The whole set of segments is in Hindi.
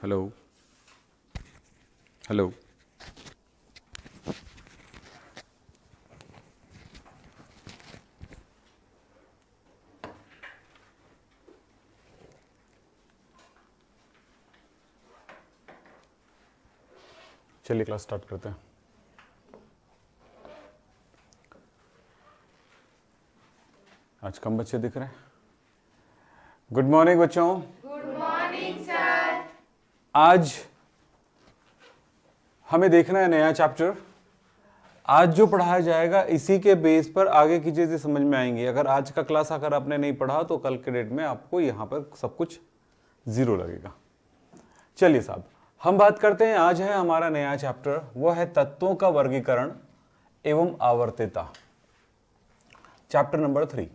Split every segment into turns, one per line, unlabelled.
हेलो हेलो चलिए क्लास स्टार्ट करते हैं। आज कम बच्चे दिख रहे हैं। गुड मॉर्निंग बच्चों।
Good morning sir.
आज हमें देखना है नया चैप्टर। आज जो पढ़ाया जाएगा इसी के बेस पर आगे की चीजें समझ में आएंगी। अगर आज का क्लास अगर आपने नहीं पढ़ा तो कल के डेट में आपको यहाँ पर सब कुछ जीरो लगेगा। चलिए साहब, हम बात करते हैं। आज है हमारा नया चैप्टर, वो है तत्वों का वर्गीकरण एवं आवर्तता। चैप्टर नंबर 3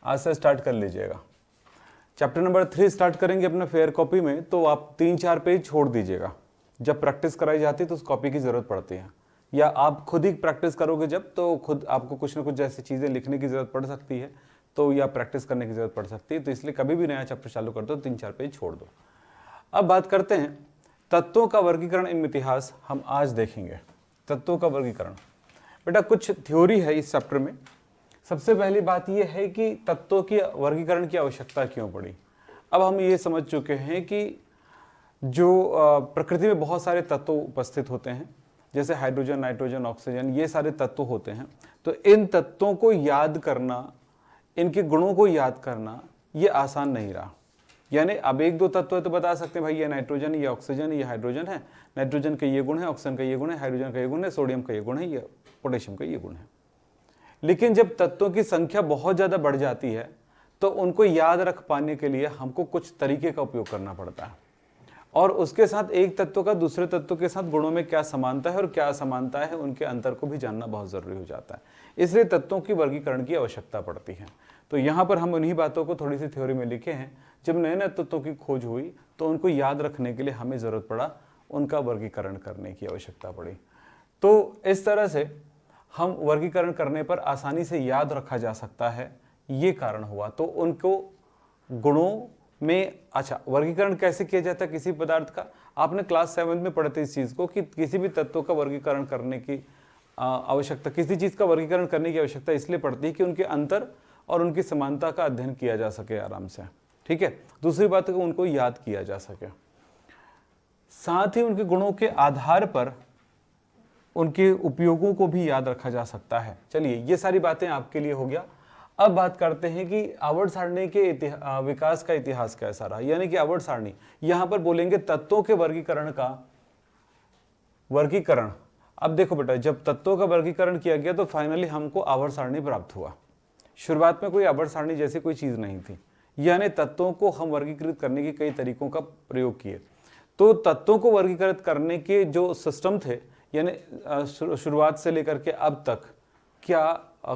आज से स्टार्ट कर लीजिएगा। चैप्टर नंबर 3 स्टार्ट करेंगे अपने फेयर कॉपी में, तो आप 3-4 पेज छोड़ दीजिएगा। जब प्रैक्टिस कराई जाती है तो उस कॉपी की जरूरत पड़ती है, या आप खुद ही प्रैक्टिस करोगे जब, तो खुद आपको कुछ ना कुछ ऐसी चीजें लिखने की जरूरत पड़ सकती है, तो या प्रैक्टिस करने की जरूरत पड़ सकती है। तो इसलिए कभी भी नया चैप्टर चालू कर दो 3-4 पेज छोड़ दो। अब बात करते हैं तत्वों का वर्गीकरण एवं इतिहास। हम आज देखेंगे तत्वों का वर्गीकरण। बेटा कुछ थ्योरी है इस चैप्टर में। सबसे पहली बात यह है कि तत्वों की वर्गीकरण की आवश्यकता क्यों पड़ी। अब हम ये समझ चुके हैं कि जो प्रकृति में बहुत सारे तत्व उपस्थित होते हैं, जैसे हाइड्रोजन, नाइट्रोजन, ऑक्सीजन, ये सारे तत्व होते हैं। तो इन तत्वों को याद करना, इनके गुणों को याद करना, ये आसान नहीं रहा। यानी अब 1-2 तत्व है तो बता सकते हैं भाई ये नाइट्रोजन, ये ऑक्सीजन, ये हाइड्रोजन है। नाइट्रोजन का ये गुण है, ऑक्सीजन का ये गुण है, हाइड्रोजन का ये गुण है, सोडियम का ये गुण है, ये पोटेशियम का ये गुण है। लेकिन जब तत्वों की संख्या बहुत ज़्यादा बढ़ जाती है तो उनको याद रख पाने के लिए हमको कुछ तरीके का उपयोग करना पड़ता है, और उसके साथ एक तत्व का दूसरे तत्व के साथ गुणों में क्या समानता है और क्या असमानता है, उनके अंतर को भी जानना बहुत ज़रूरी हो जाता है। इसलिए तत्वों की वर्गीकरण की आवश्यकता पड़ती है। तो यहाँ पर हम उन्हीं बातों को थोड़ी सी थ्योरी में लिखे हैं। जब नए नए तत्वों की खोज हुई तो उनको याद रखने के लिए हमें ज़रूरत पड़ा, उनका वर्गीकरण करने की आवश्यकता पड़ी। तो इस तरह से हम वर्गीकरण करने पर आसानी से याद रखा जा सकता है, ये कारण हुआ। तो उनको गुणों में, अच्छा वर्गीकरण कैसे किया जाता है किसी पदार्थ का, आपने क्लास 7 में पढ़े थे इस चीज़ को कि किसी भी तत्व का वर्गीकरण करने की आवश्यकता, किसी चीज़ का वर्गीकरण करने की आवश्यकता इसलिए पड़ती है कि उनके अंतर और उनकी समानता का अध्ययन किया जा सके आराम से। ठीक है। दूसरी बात है कि उनको याद किया जा सके, साथ ही उनके गुणों के आधार पर उनके उपयोगों को भी याद रखा जा सकता है। चलिए ये सारी बातें आपके लिए हो गया। अब बात करते हैं कि आवर्त सारणी के विकास का इतिहास कैसा रहा। यानी कि आवर्त सारणी, यहां पर बोलेंगे तत्वों के वर्गीकरण का वर्गीकरण। अब देखो बेटा, जब तत्वों का वर्गीकरण किया गया तो फाइनली हमको आवर्त सारणी प्राप्त हुआ। शुरुआत में कोई आवर्त सारणी जैसी कोई चीज नहीं थी, यानी तत्वों को हम वर्गीकृत करने के कई तरीकों का प्रयोग किए। तो तत्वों को वर्गीकृत करने के जो सिस्टम थे, यानी शुरुआत से लेकर के अब तक क्या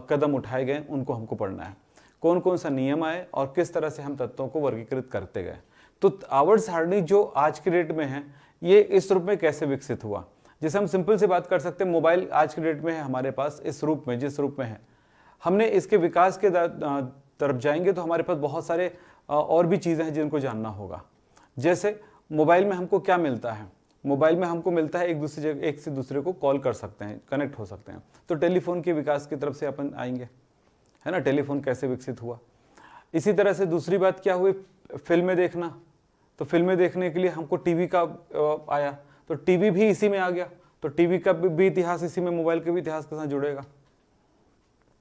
कदम उठाए गए, उनको हमको पढ़ना है। कौन कौन सा नियम आए और किस तरह से हम तत्वों को वर्गीकृत करते गए। तो आवर्त सारणी जो आज के डेट में है, ये इस रूप में कैसे विकसित हुआ। जैसे हम सिंपल से बात कर सकते हैं, मोबाइल आज के डेट में है हमारे पास इस रूप में, जिस रूप में है। हमने इसके विकास के तरफ जाएंगे तो हमारे पास बहुत सारे और भी चीज़ें हैं जिनको जानना होगा। जैसे मोबाइल में हमको क्या मिलता है, मोबाइल में हमको मिलता है एक से दूसरे को कॉल कर सकते हैं, कनेक्ट हो सकते हैं। तो टेलीफोन के विकास की तरफ से अपन आएंगे, है ना, टेलीफोन कैसे विकसित हुआ। इसी तरह से दूसरी बात क्या हुई, फिल्में देखना। तो फिल्में देखने के लिए हमको टीवी का आया, तो टीवी भी इसी में आ गया। तो टीवी का भी इतिहास इसी में मोबाइल के भी इतिहास के साथ जुड़ेगा।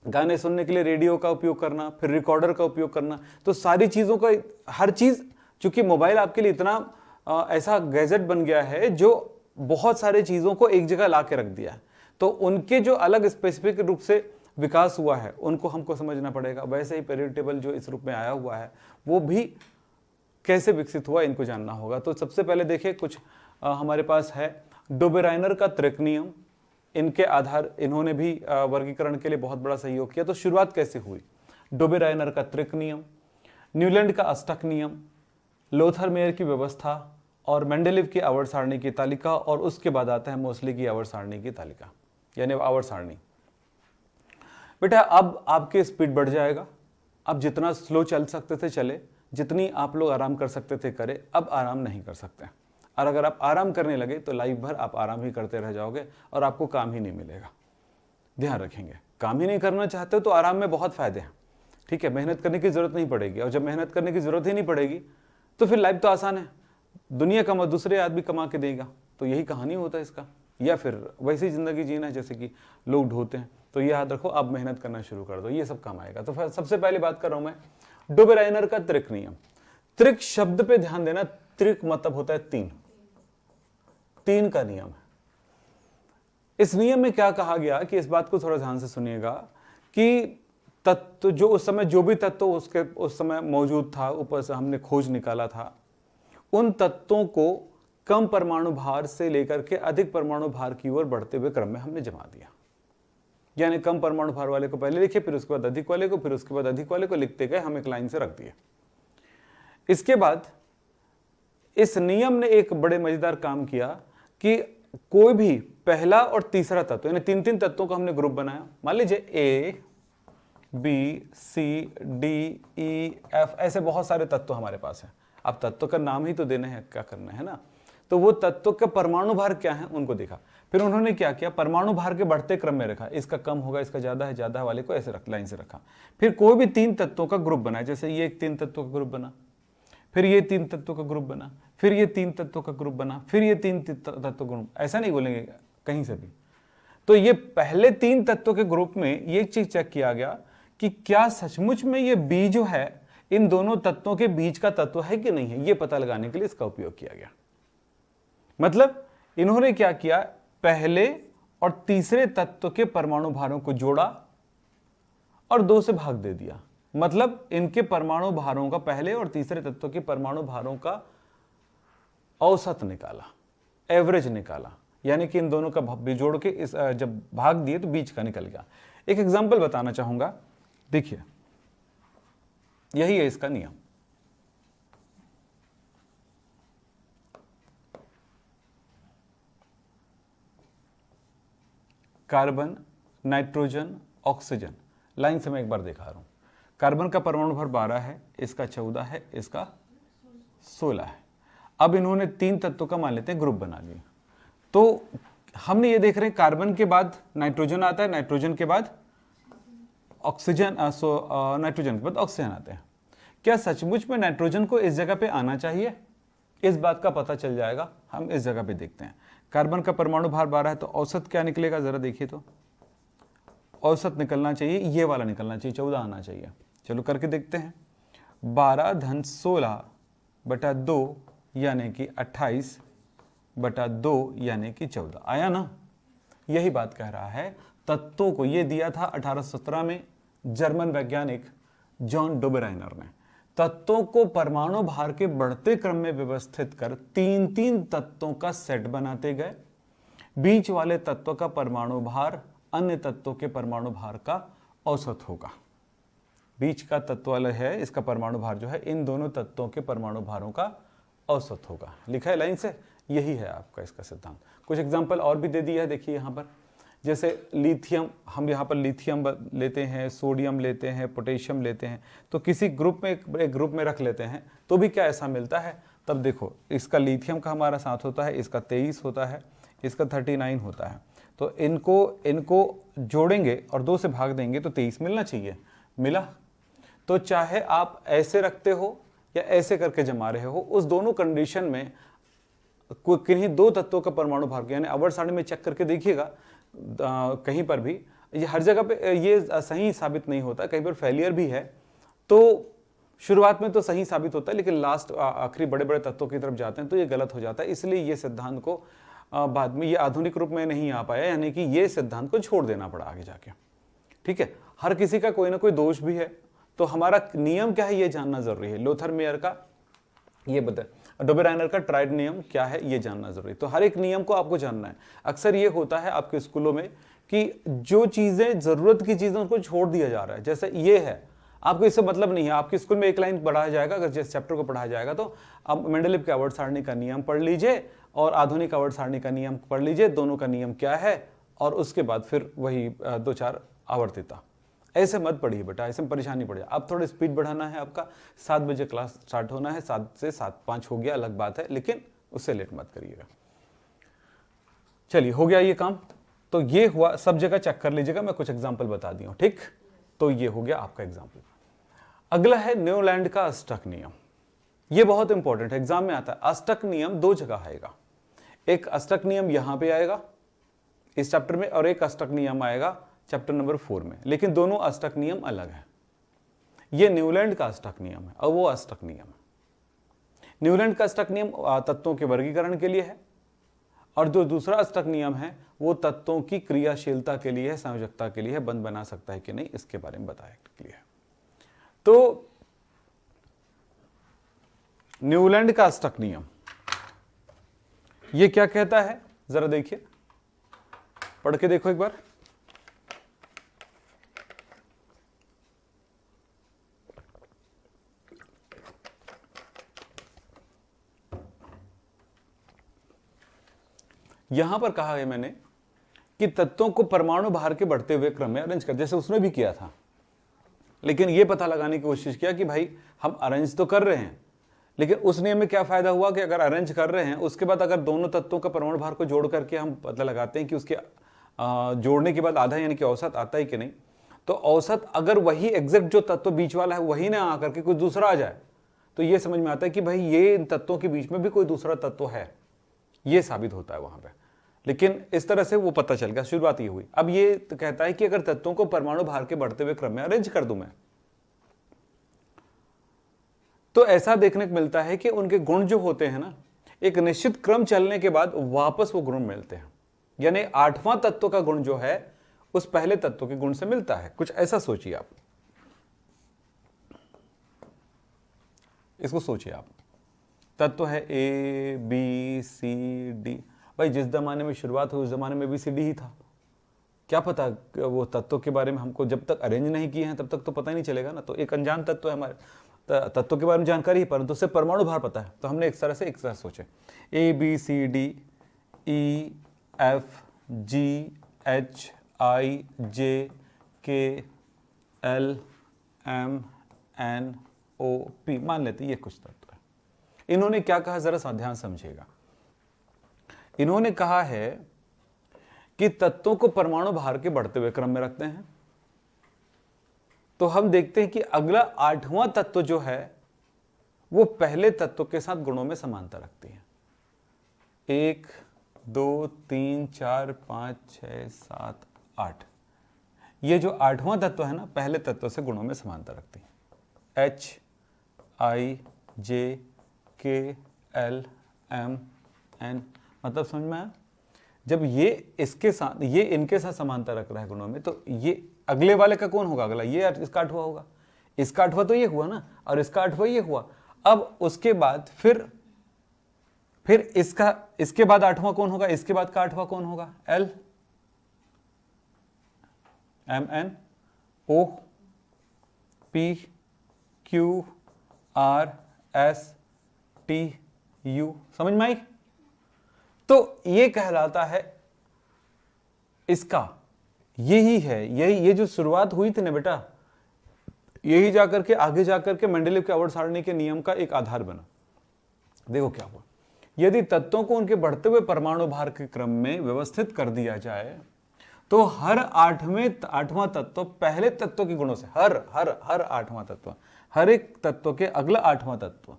गाने सुनने के लिए रेडियो का उपयोग करना, फिर रिकॉर्डर का उपयोग करना। तो सारी चीज़ों का, हर चीज़, चूंकि मोबाइल आपके लिए इतना ऐसा गैजेट बन गया है जो बहुत सारे चीज़ों को एक जगह ला के रख दिया है, तो उनके जो अलग स्पेसिफिक रूप से विकास हुआ है उनको हमको समझना पड़ेगा। वैसे ही पीरियड टेबल जो इस रूप में आया हुआ है वो भी कैसे विकसित हुआ, इनको जानना होगा। तो सबसे पहले देखिए, कुछ हमारे पास है डोबेराइनर का त्रिक नियम। इनके आधार, इन्होंने भी वर्गीकरण के लिए बहुत बड़ा सहयोग किया। तो शुरुआत कैसे हुई, डोबेराइनर का त्रिक नियम, न्यूलैंड का अष्टक नियम, लोथर मेयर की व्यवस्था और मेंडेलीव की आवर्त सारणी की तालिका, और उसके बाद आता है मोसले की आवर्त सारणी की तालिका, यानी आवर्त सारणी। बेटा अब आपकी स्पीड बढ़ जाएगा। अब जितना स्लो चल सकते थे चले, जितनी आप लोग आराम कर सकते थे करें, अब आराम नहीं कर सकते। और अगर आप आराम करने लगे तो लाइफ भर आप आराम ही करते रह जाओगे और आपको काम ही नहीं मिलेगा। ध्यान रखेंगे, काम ही नहीं करना चाहते हो तो आराम में बहुत फायदे हैं, ठीक है। मेहनत करने की जरूरत नहीं पड़ेगी, और जब मेहनत करने की जरूरत ही नहीं पड़ेगी तो फिर लाइफ तो आसान है, दुनिया कमा दूसरे आदमी कमा के देगा, तो यही कहानी होता है इसका। या फिर वैसी जिंदगी जीना जैसे कि लोग ढोते हैं। तो ये याद रखो, आप मेहनत करना शुरू कर दो, ये सब काम आएगा। तो फिर सबसे पहले बात कर रहा हूं मैं डोबेराइनर का त्रिक नियम। त्रिक शब्द पे ध्यान देना, त्रिक मतलब होता है तीन, तीन का नियम है। इस नियम में क्या कहा गया कि इस बात को थोड़ा ध्यान से सुनिएगा कि तत्व जो उस समय जो भी तत्व उसके उस समय मौजूद था, ऊपर से हमने खोज निकाला था, उन तत्वों को कम परमाणु भार से लेकर के अधिक परमाणु भार की ओर बढ़ते हुए क्रम में हमने जमा दिया। यानी कम परमाणु भार वाले को पहले लिखे, फिर उसके बाद अधिक वाले को, फिर उसके बाद अधिक वाले को लिखते गए, हम एक लाइन से रख दिए। इसके बाद इस नियम ने एक बड़े मजेदार काम किया कि कोई भी पहला और तीसरा तत्व, यानी तीन तीन तत्वों का हमने ग्रुप बनाया। मान लीजिए A B C D E F, ऐसे बहुत सारे तत्व हमारे पास हैं। अब तत्व का नाम ही तो देना है, क्या करना है ना। तो वो तत्व का परमाणु भार क्या है उनको देखा, फिर उन्होंने क्या किया, परमाणु भार के बढ़ते क्रम में रखा। इसका कम होगा, इसका ज्यादा है, ज्यादा वाले को ऐसे लाइन से रखा। फिर कोई भी तीन तत्वों का ग्रुप बनाया, जैसे ये एक तीन तत्वों का ग्रुप बना, फिर ये तीन तत्वों का ग्रुप बना, फिर ये तीन तत्वों का ग्रुप बना, फिर ये तीन तत्वों का ग्रुप, ऐसा नहीं बोलेंगे कहीं से भी। तो ये पहले तीन तत्वों के ग्रुप में ये चीज चेक किया गया कि क्या सचमुच में ये बी जो है इन दोनों तत्वों के बीच का तत्व है कि नहीं है, ये पता लगाने के लिए इसका उपयोग किया गया। मतलब इन्होंने क्या किया, पहले और तीसरे तत्व के परमाणु भारों को जोड़ा और दो से भाग दे दिया। मतलब इनके परमाणु भारों का, पहले और तीसरे तत्व के परमाणु भारों का औसत निकाला, एवरेज निकाला। यानी कि इन दोनों का जोड़ के इस जब भाग दिए तो बीच का निकल गया। एक एग्जांपल बताना चाहूंगा, देखिए यही है इसका नियम। कार्बन, नाइट्रोजन, ऑक्सीजन, लाइन से मैं एक बार दिखा रहा हूं। कार्बन का परमाणु भार 12 है, इसका 14 है, इसका 16 है। अब इन्होंने तीन तत्वों का मान लेते हैं ग्रुप बना लिया। तो हमने ये देख रहे हैं कार्बन के बाद नाइट्रोजन आता है, नाइट्रोजन के बाद ऑक्सीजन, नाइट्रोजन के बाद ऑक्सीजन आते हैं। क्या सचमुच में नाइट्रोजन को इस जगह पे आना चाहिए? इस बात का पता चल जाएगा, हम इस जगह पे देखते हैं। कार्बन का परमाणु भार 12 है, तो औसत क्या निकलेगा जरा देखिए। तो औसत निकलना चाहिए, ये वाला निकलना चाहिए, 14 आना चाहिए। चलो करके देखते हैं। 12 धन 16 बटा 2 यानी कि 28 बटा 2 यानी कि 14 आया ना। यही बात कह रहा है। तत्वों को ये दिया था 1817 में जर्मन वैज्ञानिक जॉन डोबेराइनर ने। तत्वों को परमाणु भार के बढ़ते क्रम में व्यवस्थित कर तीन तीन तत्वों का सेट बनाते गए। बीच वाले तत्व का परमाणु भार अन्य तत्वों के परमाणु भार का औसत होगा। बीच का तत्व वाला है, इसका परमाणु भार जो है इन दोनों तत्वों के परमाणु भारों का औसत होगा। लिखा है लाइन से, यही है आपका इसका सिद्धांत। कुछ एग्जांपल और भी दे दिया है, देखिए यहाँ पर। जैसे लिथियम, हम यहाँ पर लिथियम लेते हैं, सोडियम लेते हैं, पोटेशियम लेते हैं, तो किसी ग्रुप में एक ग्रुप में रख लेते हैं तो भी क्या ऐसा मिलता है। तब देखो इसका लिथियम का हमारा 7 होता है, इसका 23 होता है, इसका 39 होता है। तो इनको जोड़ेंगे और 2 से भाग देंगे तो 23 मिलना चाहिए, मिला। तो चाहे आप ऐसे रखते हो या ऐसे करके जमा रहे हो, उस दोनों कंडीशन में किन्हीं दो तत्वों का परमाणु भार, यानी आवर्त सारणी में चेक करके देखिएगा कहीं पर भी, ये हर जगह पे ये सही साबित नहीं होता, कहीं पर फेलियर भी है। तो शुरुआत में तो सही साबित होता है, लेकिन लास्ट आखिरी बड़े बड़े तत्वों की तरफ जाते हैं तो ये गलत हो जाता है। इसलिए ये सिद्धांत को बाद में ये आधुनिक रूप में नहीं आ पाया, यानी कि ये सिद्धांत को छोड़ देना पड़ा आगे जाके। ठीक है, हर किसी का कोई ना कोई दोष भी है, तो हमारा नियम क्या है ये जानना जरूरी है। लोथर मेयर का ये बता, डोबेराइनर का ट्राइड नियम क्या है ये जानना जरूरी है। तो हर एक नियम को आपको जानना है। अक्सर ये होता है आपके स्कूलों में कि जो चीजें जरूरत की चीजें उनको छोड़ दिया जा रहा है। जैसे ये है, आपको इससे मतलब नहीं है, आपके स्कूल में एक लाइन पढ़ाया जाएगा, अगर जिस चैप्टर को पढ़ाया जाएगा तो आप मेंडलीव के आवर्त सारणी का नियम पढ़ लीजिए और आधुनिक आवर्त सारणी का नियम पढ़ लीजिए, दोनों का नियम क्या है, और उसके बाद फिर वही 2-4 आवर्तिता। ऐसे मत पढ़िए बेटा, ऐसे में परेशानी पड़ जाए। अब थोड़ा स्पीड बढ़ाना है आपका, 7 बजे क्लास स्टार्ट होना है, 7 से 7:05 हो गया अलग बात है, लेकिन उससे लेट मत करिएगा। चलिए हो गया ये काम। तो ये हुआ, सब जगह चेक कर लीजिएगा, मैं कुछ एग्जाम्पल बता दिया हूं, ठीक। तो ये हो गया आपका एग्जाम्पल। अगला है न्यूलैंड का अष्टक नियम। ये बहुत इंपॉर्टेंट है, एग्जाम में आता है। अष्टक नियम 2 जगह आएगा, एक अष्टक नियम यहां पे आएगा इस चैप्टर में, और एक अष्टक नियम आएगा चैप्टर नंबर 4 में, लेकिन दोनों अष्टक नियम अलग है। ये न्यूलैंड का अष्टक नियम है और वो अष्टक नियम है। न्यूलैंड का अष्टक नियम तत्वों के वर्गीकरण के लिए है, और जो दूसरा अष्टक नियम है वो तत्वों की क्रियाशीलता के लिए है, संयोजकता के लिए है, बंद बना सकता है कि नहीं इसके बारे में बताया के लिए है। तो न्यूलैंड का अष्टक नियम ये क्या कहता है, जरा देखिए, पढ़ के देखो एक बार। यहां पर कहा है मैंने कि तत्वों को परमाणु भार के बढ़ते हुए क्रम में अरेंज कर, जैसे उसने भी किया था, लेकिन यह पता लगाने की कोशिश किया कि भाई हम अरेंज तो कर रहे हैं, लेकिन उस नियम में क्या फायदा हुआ कि अगर अरेंज कर रहे हैं उसके बाद अगर दोनों तत्वों का परमाणु भार को जोड़ करके हम पता लगाते हैं कि उसके जोड़ने के बाद आधा यानी कि औसत आता है कि नहीं, तो औसत अगर वही एग्जैक्ट जो तत्व बीच वाला है वही ना आकर के कोई दूसरा आ जाए, तो ये समझ में आता है कि भाई ये इन तत्वों के बीच में भी कोई दूसरा तत्व है, ये साबित होता है वहां पे। लेकिन इस तरह से वो पता चल गया, शुरुआत ये हुई। अब ये तो कहता है कि अगर तत्वों को परमाणु भार के बढ़ते हुए क्रम में अरेंज कर दूं मैं, तो ऐसा देखने को मिलता है कि उनके गुण जो होते हैं ना, एक निश्चित क्रम चलने के बाद वापस वो गुण मिलते हैं, यानी 8वां तत्व का गुण जो है उस पहले तत्व के गुण से मिलता है, कुछ ऐसा सोचिए आप, इसको सोचिए आप। तत्व है ए बी सी डी, भाई जिस जमाने में शुरुआत हुई उस जमाने में ABCD ही था, क्या पता वो तत्व के बारे में हमको जब तक अरेंज नहीं किए हैं तब तक तो पता ही नहीं चलेगा ना। तो एक अनजान तत्व है, हमारे तत्व के बारे में जानकारी है परंतु उससे परमाणु भार पता है, तो हमने एक तरह सोचे ABCD EFGHIJKLMNOP मान लेते ये कुछ तत्व है। इन्होंने क्या कहा, जरा ध्यान समझिएगा। इन्होंने कहा है कि तत्वों को परमाणु भार के बढ़ते हुए क्रम में रखते हैं। तो हम देखते हैं कि अगला 8वां तत्व जो है वो पहले तत्व के साथ गुणों में समानता रखती है। 1 2 3 4 5 6 7 8, ये जो 8वां तत्व है ना पहले तत्व से गुणों में समानता रखती है। HIJKLMN, मतलब समझ में आया। जब ये इसके साथ ये इनके साथ समानता रख रहा है गुणों में, तो ये अगले वाले का कौन होगा, अगला ये इसका 8वां होगा, इसका 8वां तो ये हुआ ना, और इसका 8वां ये हुआ। अब उसके बाद फिर इसके बाद 8वां कौन होगा, इसके बाद का 8वां कौन होगा, L MN O P Q R S T U, समझ में आई। तो ये कहलाता है इसका, यही है, यही ये जो शुरुआत हुई थी ना बेटा, यही जाकर के आगे जाकर के मेंडलीव के आवर्त सारणी के नियम का एक आधार बना। देखो क्या हुआ, यदि तत्वों को उनके बढ़ते हुए परमाणु भार के क्रम में व्यवस्थित कर दिया जाए तो हर 8वां तत्व पहले तत्व के गुणों से, हर 8वां तत्व, हर एक तत्व के अगला 8वां तत्व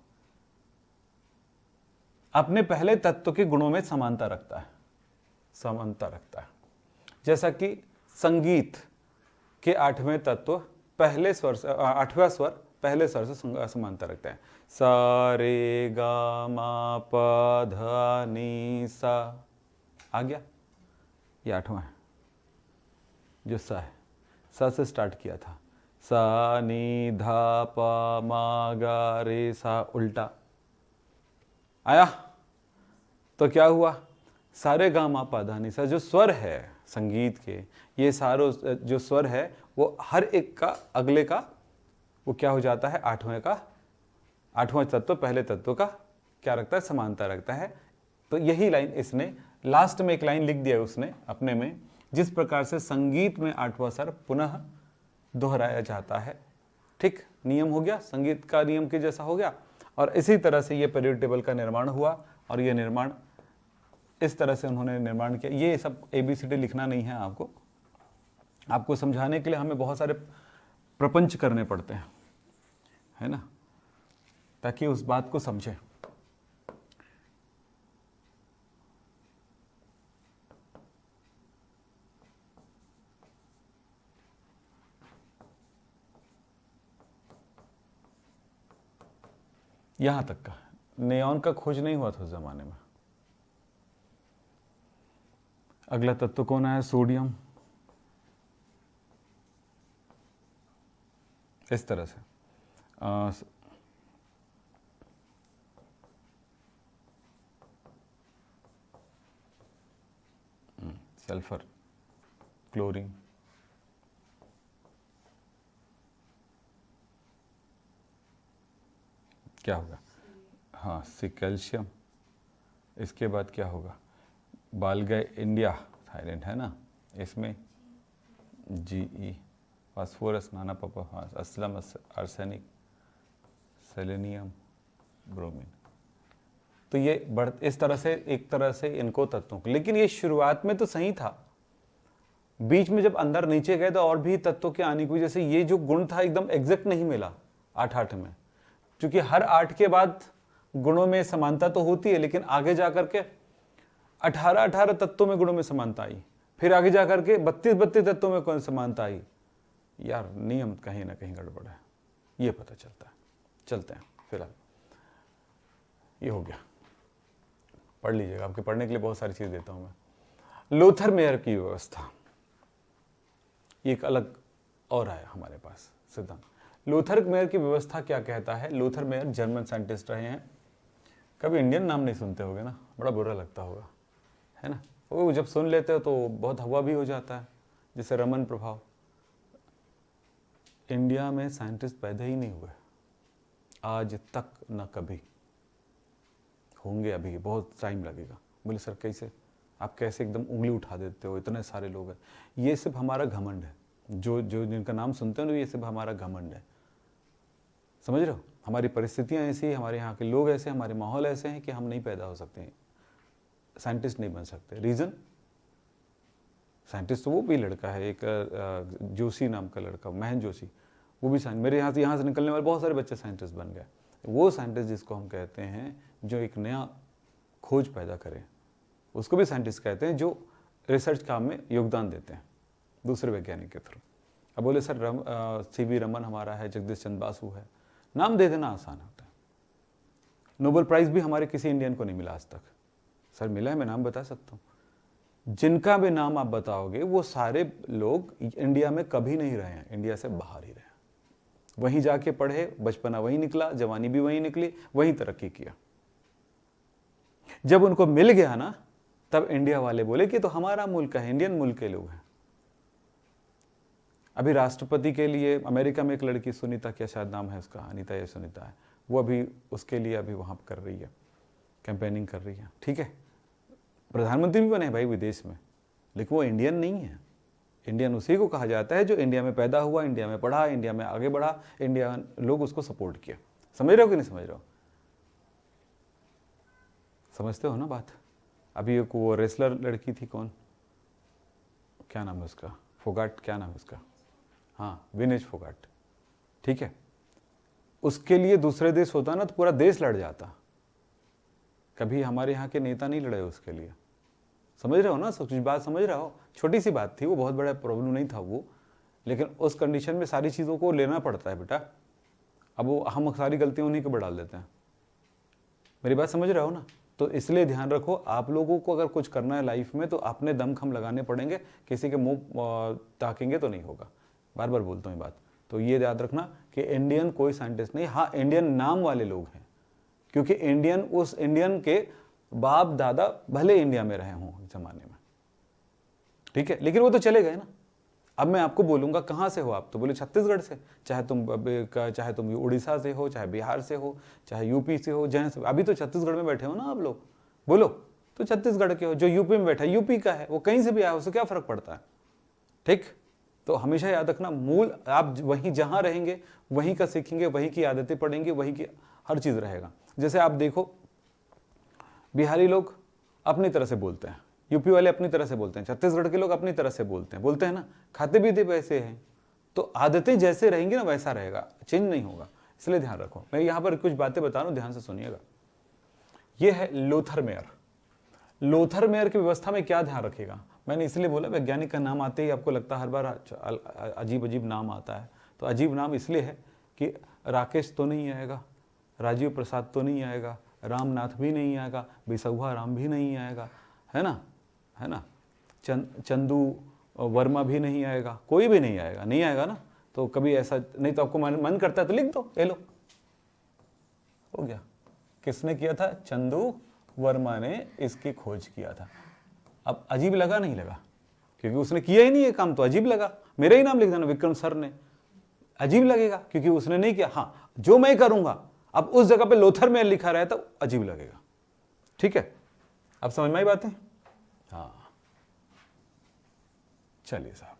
अपने पहले तत्व के गुणों में समानता रखता है। जैसा कि संगीत के 8वें तत्व पहले स्वर से 8वां स्वर पहले स्वर से समानता रखता है। सा रे गा मा पा धा नी सा, आ गया, ये 8वां है जो सा है, सा से स्टार्ट किया था, सा नी धा पा मा गा रे सा, उल्टा आया। तो क्या हुआ, सारे गा मा पा धा नी सा जो स्वर है संगीत के, ये सारों जो स्वर है वो हर एक का अगले का वो क्या हो जाता है, 8वां तत्व पहले तत्व का क्या रखता है, समानता रखता है। तो यही लाइन इसने लास्ट में एक लाइन लिख दिया उसने अपने में, जिस प्रकार से संगीत में 8वां स्वर पुनः दोहराया जाता है। ठीक, नियम हो गया, संगीत का नियम के जैसा हो गया। और इसी तरह से ये पीरियड टेबल का निर्माण हुआ, और ये निर्माण इस तरह से उन्होंने निर्माण किया। ये सब ABCD लिखना नहीं है आपको, आपको समझाने के लिए हमें बहुत सारे प्रपंच करने पड़ते हैं, है ना, ताकि उस बात को समझें। यहां तक का नियॉन का खोज नहीं हुआ था उस जमाने में। अगला तत्व कौन आया? सोडियम। इस तरह से सल्फर, क्लोरीन, क्या होगा? हाँ, सी कैल्शियम। इसके बाद क्या होगा? बालगय इंडिया, थाईलैंड है ना, इसमें GE, फास्फोरस, नाना पापा, असलम, आर्सेनिक, सेलेनियम, ब्रोमीन। तो ये इस तरह से एक तरह से इनको तत्वों को, लेकिन ये शुरुआत में तो सही था, बीच में जब अंदर नीचे गए तो और भी तत्वों के आने की वजह से ये जो गुण था एकदम एग्जैक्ट नहीं मिला 8 में, क्योंकि हर 8 के बाद गुणों में समानता तो होती है, लेकिन आगे जाकर के 18 तत्वों में गुणों में समानता आई, फिर आगे जाकर के 32 तत्वों में कौन समानता आई। यार नियम कहीं ना कहीं गड़बड़ है, ये पता चलता है। चलते हैं फिलहाल, ये हो गया, पढ़ लीजिएगा, आपके पढ़ने के लिए बहुत सारी चीज देता हूं मैं। लूथर मेयर की व्यवस्था, ये एक अलग और आया हमारे पास सिद्धांत। लूथर मेयर की व्यवस्था क्या कहता है? लूथर मेयर जर्मन साइंटिस्ट रहे हैं। कभी इंडियन नाम नहीं सुनते होगे ना, बड़ा बुरा लगता होगा, है ना। वो जब सुन लेते हो तो बहुत हवा भी हो जाता है, जैसे रमन प्रभाव। इंडिया में साइंटिस्ट पैदा ही नहीं हुए आज तक, न कभी होंगे, अभी बहुत टाइम लगेगा। बोले सर कैसे, आप कैसे एकदम उंगली उठा देते हो, इतने सारे लोग हैं। ये सिर्फ हमारा घमंड है, जो जिनका नाम सुनते हो ना, ये सिर्फ हमारा घमंड है, समझ रहे हो। हमारी परिस्थितियां ऐसी, हमारे यहाँ के लोग ऐसे, हमारे माहौल ऐसे हैं कि हम नहीं पैदा हो सकते हैं, साइंटिस्ट नहीं बन सकते। रीजन, साइंटिस्ट तो वो भी लड़का है, एक जोशी नाम का लड़का, महन जोशी, वो भी मेरे यहाँ से निकलने वाले बहुत सारे बच्चे साइंटिस्ट बन गए। वो साइंटिस्ट जिसको हम कहते हैं जो एक नया खोज पैदा करे, उसको भी साइंटिस्ट कहते हैं, जो रिसर्च काम में योगदान देते हैं दूसरे वैज्ञानिक के थ्रू। अब बोले सर CV रमन हमारा है, जगदीश चंद्र बासु है, नाम दे देना आसान होता है। नोबेल प्राइज भी हमारे किसी इंडियन को नहीं मिला आज तक। सर मिला है, मैं नाम बता सकता हूँ। जिनका भी नाम आप बताओगे वो सारे लोग इंडिया में कभी नहीं रहे हैं, इंडिया से बाहर ही रहे हैं, वहीं जाके पढ़े, बचपना वहीं निकला, जवानी भी वहीं निकली, वहीं तरक्की किया। जब उनको मिल गया ना, तब इंडिया वाले बोले कि तो हमारा मुल्क है, इंडियन मुल्क के लोग हैं। अभी राष्ट्रपति के लिए अमेरिका में एक लड़की, सुनीता क्या शायद नाम है उसका, अनीता या सुनीता है, वो अभी उसके लिए अभी वहां कर रही है, कैंपेनिंग कर रही है, ठीक है। प्रधानमंत्री भी बने भाई विदेश में, लेकिन वो इंडियन नहीं है। इंडियन उसी को कहा जाता है जो इंडिया में पैदा हुआ, इंडिया में पढ़ा, इंडिया में आगे बढ़ा, इंडिया लोग उसको सपोर्ट किया। समझ रहे हो कि नहीं समझ रहे हो? समझते हो ना बात। अभी एक वो रेसलर लड़की थी, कौन, क्या नाम है उसका, फोगाट, क्या नाम है उसका, हाँ विनेश फोगाट, ठीक है। उसके लिए दूसरे देश होता ना तो पूरा देश लड़ जाता, कभी हमारे यहाँ के नेता नहीं लड़े उसके लिए। समझ रहे हो ना, कुछ बात समझ रहे हो। छोटी सी बात थी वो, बहुत बड़ा प्रॉब्लम नहीं था वो, लेकिन उस कंडीशन में सारी चीज़ों को लेना पड़ता है बेटा। अब वो हम सारी गलतियाँ उन्हीं को बढ़ा देते हैं। मेरी बात समझ रहे हो ना। तो इसलिए ध्यान रखो, आप लोगों को अगर कुछ करना है लाइफ में तो अपने दम खम लगाने पड़ेंगे, किसी के मुंह ताकेंगे तो नहीं होगा। बार बार बोलता हूँ ये बात। तो ये याद रखना कि इंडियन कोई साइंटिस्ट नहीं, हाँ इंडियन नाम वाले लोग हैं, क्योंकि इंडियन उस इंडियन के बाप दादा भले इंडिया में रहे हों जमाने में, ठीक है, लेकिन वो तो चले गए ना। अब मैं आपको बोलूंगा कहाँ से हो आप, तो बोले छत्तीसगढ़ से, चाहे तुम उड़ीसा से हो, चाहे बिहार से हो, चाहे यूपी से हो, जहाँ से। अभी तो छत्तीसगढ़ में बैठे हो ना आप लोग, बोलो तो छत्तीसगढ़ के हो। जो यूपी में बैठा है यूपी का है, वो कहीं से भी आया, उससे क्या फर्क पड़ता है, ठीक। तो हमेशा याद रखना, मूल आप वहीं जहां रहेंगे वहीं का सीखेंगे, वहीं की आदतें पढ़ेंगे, वहीं की हर चीज रहेगा। जैसे आप देखो, बिहारी लोग अपनी तरह से बोलते हैं, यूपी वाले अपनी तरह से बोलते हैं, छत्तीसगढ़ के लोग अपनी तरह से बोलते हैं ना, खाते भी थे वैसे हैं। तो आदतें जैसे रहेंगी ना वैसा रहेगा, चेंज नहीं होगा। इसलिए ध्यान रखो, मैं यहाँ पर कुछ बातें बता रहा हूँ, ध्यान से सुनिएगा। ये है लोथर मेयर। लोथर मेयर की व्यवस्था में क्या ध्यान रखेगा, मैंने इसलिए बोला वैज्ञानिक का नाम आते ही आपको लगता है हर बार अजीब अजीब नाम आता है। तो अजीब नाम इसलिए है कि राकेश तो नहीं आएगा, राजीव प्रसाद तो नहीं आएगा, रामनाथ भी नहीं आएगा, बिसौहा राम भी नहीं आएगा, है ना, चंदू वर्मा भी नहीं आएगा, कोई भी नहीं आएगा ना। तो कभी ऐसा नहीं, तो आपको मन करता है तो लिख दो, ले लो, हो गया। किसने किया था? चंदू वर्मा ने इसकी खोज किया था। अब अजीब लगा? नहीं लगा, क्योंकि उसने किया ही नहीं ये काम, तो अजीब लगा। मेरा ही नाम लिख देना, विक्रम सर ने, अजीब लगेगा क्योंकि उसने नहीं किया। हाँ, जो मैं करूंगा, अब उस जगह पे लोथर मेयर लिखा रहे तो अजीब लगेगा। ठीक है, अब समझ में आई बातें? हाँ, चलिए साहब,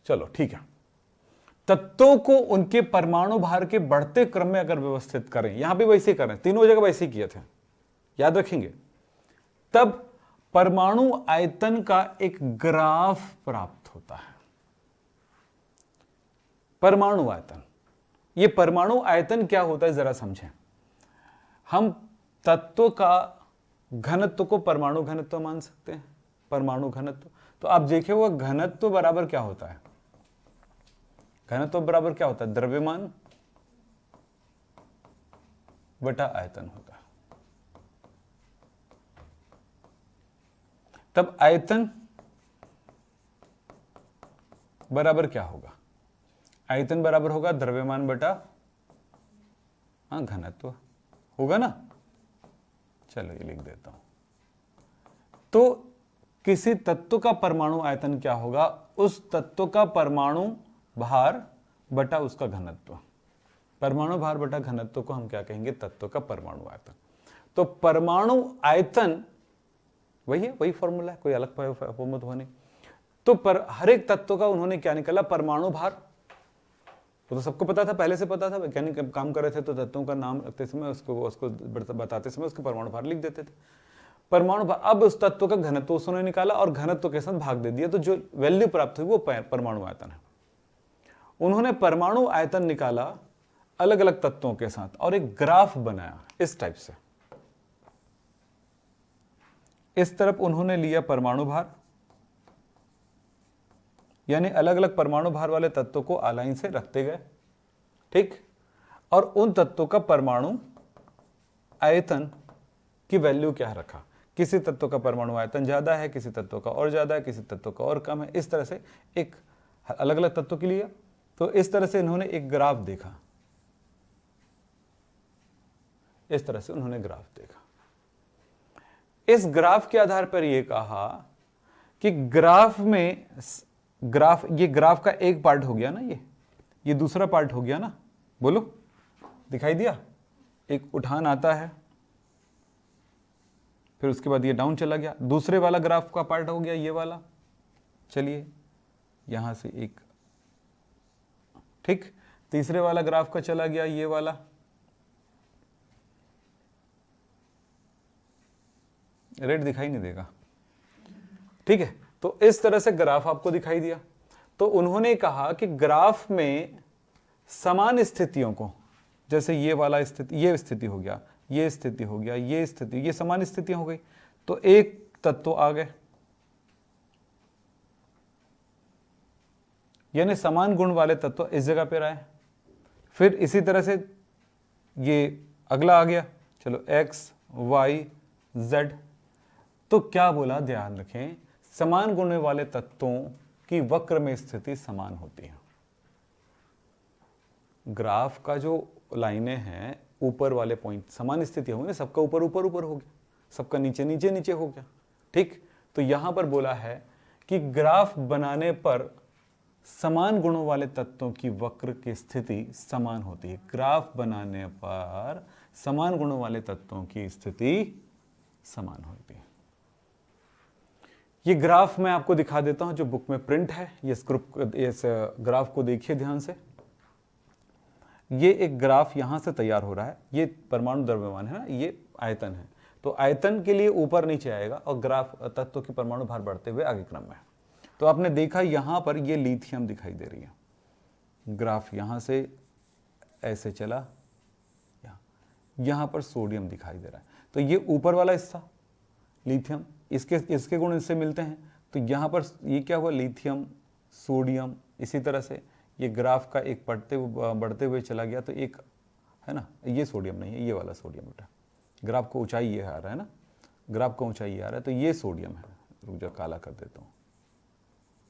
चलो ठीक है। तत्वों को उनके परमाणु भार के बढ़ते क्रम में अगर व्यवस्थित करें, यहां भी वैसे करें, तीनों जगह वैसे ही किए थे, याद रखेंगे, तब परमाणु आयतन का एक ग्राफ प्राप्त होता है। परमाणु आयतन, ये परमाणु आयतन क्या होता है जरा समझें। हम तत्व का घनत्व को परमाणु घनत्व मान सकते हैं, परमाणु घनत्व। तो आप देखिए वो घनत्व बराबर क्या होता है, घनत्व बराबर क्या होता है? द्रव्यमान बटा आयतन होता है। तब आयतन बराबर क्या होगा? आयतन बराबर होगा द्रव्यमान बटा घनत्व, होगा ना। चलो ये लिख देता हूं। तो किसी तत्व का परमाणु आयतन क्या होगा? उस तत्व का परमाणु भार बटा उसका घनत्व। परमाणु भार बटा घनत्व को हम क्या कहेंगे? तत्व का परमाणु आयतन। तो परमाणु आयतन वही है, वही फॉर्मूला है, कोई अलग फॉर्मूला तो नहीं। तो पर हर एक तत्व का उन्होंने क्या निकाला? परमाणु भार। तो सबको पता था, पहले से पता था, वैज्ञानिक काम कर रहे थे तो तत्वों का नाम रखते समय उसको बताते समय उसके परमाणु भार लिख देते थे। परमाणु भार, अब उस तत्व का घनत्व उसने निकाला और घनत्व के साथ भाग दे दिया, तो जो वैल्यू प्राप्त हुई वो परमाणु आयतन है। उन्होंने परमाणु आयतन निकाला अलग अलग तत्वों के साथ और एक ग्राफ बनाया इस टाइप से। इस तरफ उन्होंने लिया परमाणु भार, यानी अलग अलग परमाणु भार वाले तत्वों को अलाइन से रखते गए, ठीक। और उन तत्वों का परमाणु आयतन की वैल्यू क्या रखा? किसी तत्व का परमाणु आयतन ज्यादा है, किसी तत्व का और ज्यादा है, किसी तत्व का और कम है। इस तरह से एक अलग अलग तत्वों के लिए, तो इस तरह से इन्होंने एक ग्राफ देखा, इस तरह से उन्होंने ग्राफ देखा। इस ग्राफ के आधार पर यह कहा कि ग्राफ में ये ग्राफ का एक पार्ट हो गया ना, ये दूसरा पार्ट हो गया ना, बोलो, दिखाई दिया? एक उठान आता है, फिर उसके बाद ये डाउन चला गया, दूसरे वाला ग्राफ का पार्ट हो गया ये वाला। चलिए यहां से एक, ठीक, तीसरे वाला ग्राफ का चला गया ये वाला, रेड दिखाई नहीं देगा, ठीक है। तो इस तरह से ग्राफ आपको दिखाई दिया। तो उन्होंने कहा कि ग्राफ में समान स्थितियों को, जैसे ये वाला स्थिति, ये स्थिति हो गया, ये स्थिति हो गया, ये स्थिति, ये समान स्थितियां हो गई, तो एक तत्व आ गए, यानी समान गुण वाले तत्व इस जगह पर आए। फिर इसी तरह से ये अगला आ गया, चलो x y z। तो क्या बोला, ध्यान रखें, समान गुण वाले तत्वों की वक्र में स्थिति समान होती है। ग्राफ का जो लाइनें हैं, ऊपर वाले पॉइंट समान स्थिति होंगे, सबका ऊपर ऊपर ऊपर हो गया, सबका नीचे नीचे नीचे हो गया, ठीक। तो यहां पर बोला है कि ग्राफ बनाने पर समान गुणों वाले तत्वों की वक्र की स्थिति समान होती है। ग्राफ बनाने पर समान गुणों वाले तत्वों की स्थिति समान होती है। ये ग्राफ मैं आपको दिखा देता हूं जो बुक में प्रिंट है। इस ग्राफ को देखिए ध्यान से। ये एक ग्राफ यहां से तैयार हो रहा है। ये परमाणु द्रव्यमान है ना, ये आयतन है। तो आयतन के लिए ऊपर नीचे आएगा और ग्राफ तत्व की परमाणु भार बढ़ते हुए आगे क्रम में। तो आपने देखा यहां पर ये लिथियम दिखाई दे रही है। ग्राफ यहां से ऐसे चला, यहां पर सोडियम दिखाई दे रहा है। तो ये ऊपर वाला हिस्सा लिथियम, इसके गुण इससे मिलते हैं। तो यहां पर ये क्या हुआ, लिथियम, सोडियम। इसी तरह से ये ग्राफ का एक बढ़ते हुए चला गया। तो एक है ना, ये सोडियम नहीं है, ये वाला सोडियम बेटा। ग्राफ को ऊंचाई ये आ रहा है ना, ग्राफ को ऊंचाई आ रहा है। तो ये सोडियम है, रुक जा काला कर देता हूँ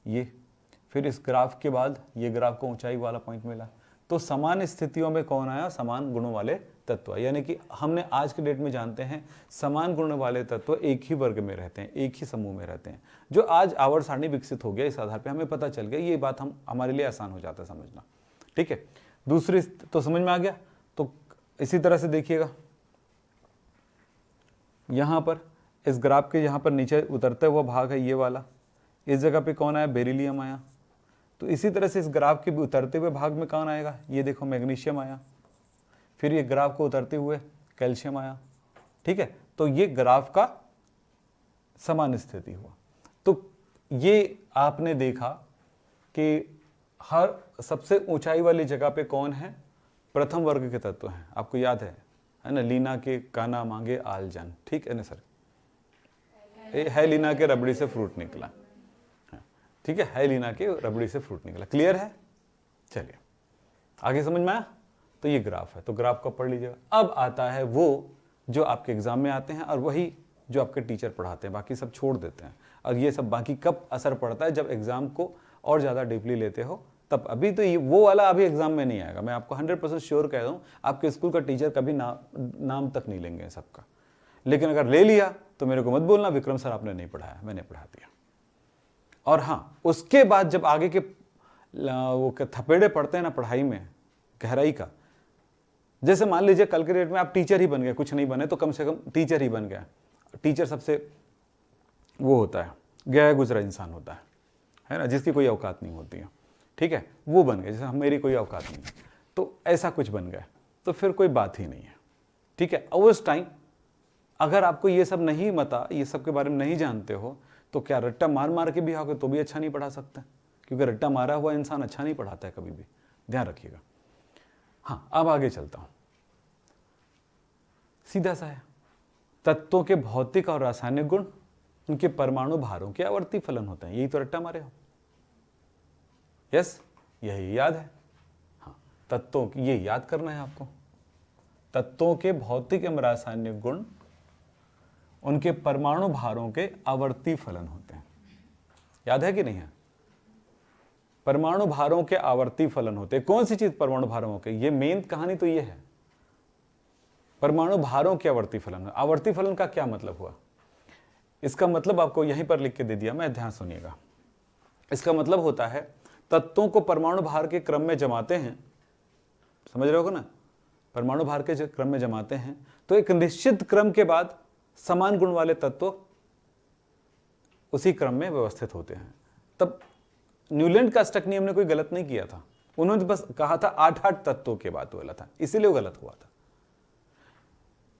ये। फिर इस ग्राफ के बाद ये ग्राफ को ऊंचाई वाला पॉइंट मिला। तो समान स्थितियों में कौन आया, समान गुणों वाले तत्व। यानी कि हमने आज के डेट में जानते हैं समान गुण वाले तत्व एक ही वर्ग में रहते हैं, एक ही समूह में रहते हैं। जो आज आवर्त सारणी विकसित हो गया, इस आधार पे हमें पता चल गया। ये बात हमारे लिए आसान हो जाता है समझना। ठीक है, दूसरी तो समझ में आ गया। तो इसी तरह से देखिएगा यहां पर इस ग्राफ के यहां पर नीचे उतरता हुआ भाग है ये वाला। इस जगह पे कौन आया, बेरिलियम आया। तो इसी तरह से इस ग्राफ के उतरते हुए भाग में कौन आएगा, ये देखो मैग्नीशियम आया। फिर ये ग्राफ को उतरते हुए कैल्शियम आया। ठीक है, तो ये ग्राफ का समान स्थिति हुआ। तो ये आपने देखा कि हर सबसे ऊंचाई वाली जगह पे कौन है, प्रथम वर्ग के तत्व हैं। आपको याद है ना, लीना के काना मांगे आलजन। ठीक है ना सर, है लीना के रबड़ी से फ्रूट निकला। ठीक है लीना के रबड़ी से फ्रूट निकला। क्लियर है, चलिए आगे समझ में आया। तो ये ग्राफ है, तो ग्राफ को पढ़ लीजिएगा। अब आता है वो जो आपके एग्जाम में आते हैं और वही जो आपके टीचर पढ़ाते हैं, बाकी सब छोड़ देते हैं। और ये सब बाकी कब असर पड़ता है, जब एग्जाम को और ज़्यादा डीपली लेते हो तब। अभी तो ये वो वाला अभी एग्जाम में नहीं आएगा, मैं आपको 100% श्योर कह दूँ। आपके स्कूल का टीचर कभी नाम तक नहीं लेंगे सबका। लेकिन अगर ले लिया तो मेरे को मत बोलना विक्रम सर आपने नहीं पढ़ाया, मैंने पढ़ा दिया। और हाँ, उसके बाद जब आगे के वो थपेड़े पड़ते हैं ना पढ़ाई में, गहराई का, जैसे मान लीजिए कल के डेट में आप टीचर ही बन गए, कुछ नहीं बने तो कम से कम टीचर ही बन गया। टीचर सबसे वो होता है, गया गुजरा इंसान होता है ना, जिसकी कोई औकात नहीं होती है। ठीक है, वो बन गए, जैसे मेरी कोई औकात नहीं है, तो ऐसा कुछ बन गया तो फिर कोई बात ही नहीं है। ठीक है, और उस टाइम अगर आपको ये सब नहीं मता, ये सब के बारे में नहीं जानते हो, तो क्या रट्टा मार मार के भी आओगे तो भी अच्छा नहीं पढ़ा सकते, क्योंकि रट्टा मारा हुआ इंसान अच्छा नहीं पढ़ाता है कभी भी, ध्यान रखिएगा। हाँ, अब आगे चलता हूं, सीधा सा है। तत्वों के भौतिक और रासायनिक गुण, उनके परमाणु भारों के आवर्ती फलन होते हैं। यही तो रट्टा मारे हो। यस, यही याद है। हाँ, तत्वों की ये याद करना है आपको। तत्वों के भौतिक एवं रासायनिक गुण, उनके परमाणु भारों के आवर्ती फलन होते हैं। याद है कि नहीं है? परमाणु भारों के आवर्ती फलन होते हैं। कौन सी चीज परमाणु भारों के, ये मेन कहानी तो ये है, परमाणु भारों के आवर्ती फलन। आवर्ती फलन का क्या मतलब हुआ, इसका मतलब आपको यहीं पर लिख के दे दिया मैं, ध्यान सुनिएगा। इसका मतलब होता है तत्वों को परमाणु भार के क्रम में जमाते हैं, समझ रहे हो ना, परमाणु भार के क्रम में जमाते हैं, तो एक निश्चित क्रम के बाद समान गुण वाले तत्व उसी क्रम में व्यवस्थित होते हैं। तब न्यूलैंड का स्टक नियम ने कोई गलत नहीं किया था, उन्होंने बस कहा था 8 तत्वों के बाद बोला था, इसीलिए वो गलत हुआ था।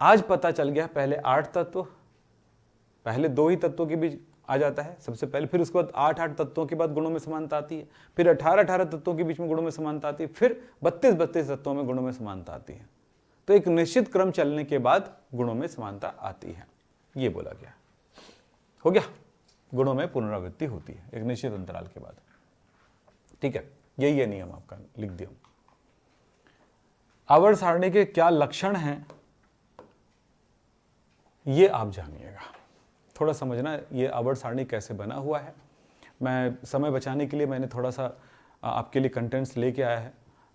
आज पता चल गया पहले 8 तत्व, पहले 2 ही तत्वों के बीच आ जाता है सबसे पहले, फिर उसके बाद 8 तत्वों के बाद गुणों में समानता आती है, फिर 18 तत्वों के बीच में गुणों में समानता आती है, फिर 32 तत्वों में गुणों में समानता आती है। तो एक निश्चित क्रम चलने के बाद गुणों में समानता आती है, ये बोला गया। हो गया, गुणों में पुनरावृत्ति होती है एक निश्चित अंतराल के बाद। ठीक है, यही है नियम आपका, लिख दिया। आवर्त सारणी के क्या लक्षण हैं ये आप जानिएगा, थोड़ा समझना ये आवर्त सारणी कैसे बना हुआ है। मैं समय बचाने के लिए मैंने थोड़ा सा आपके लिए कंटेंट्स लेके आया है,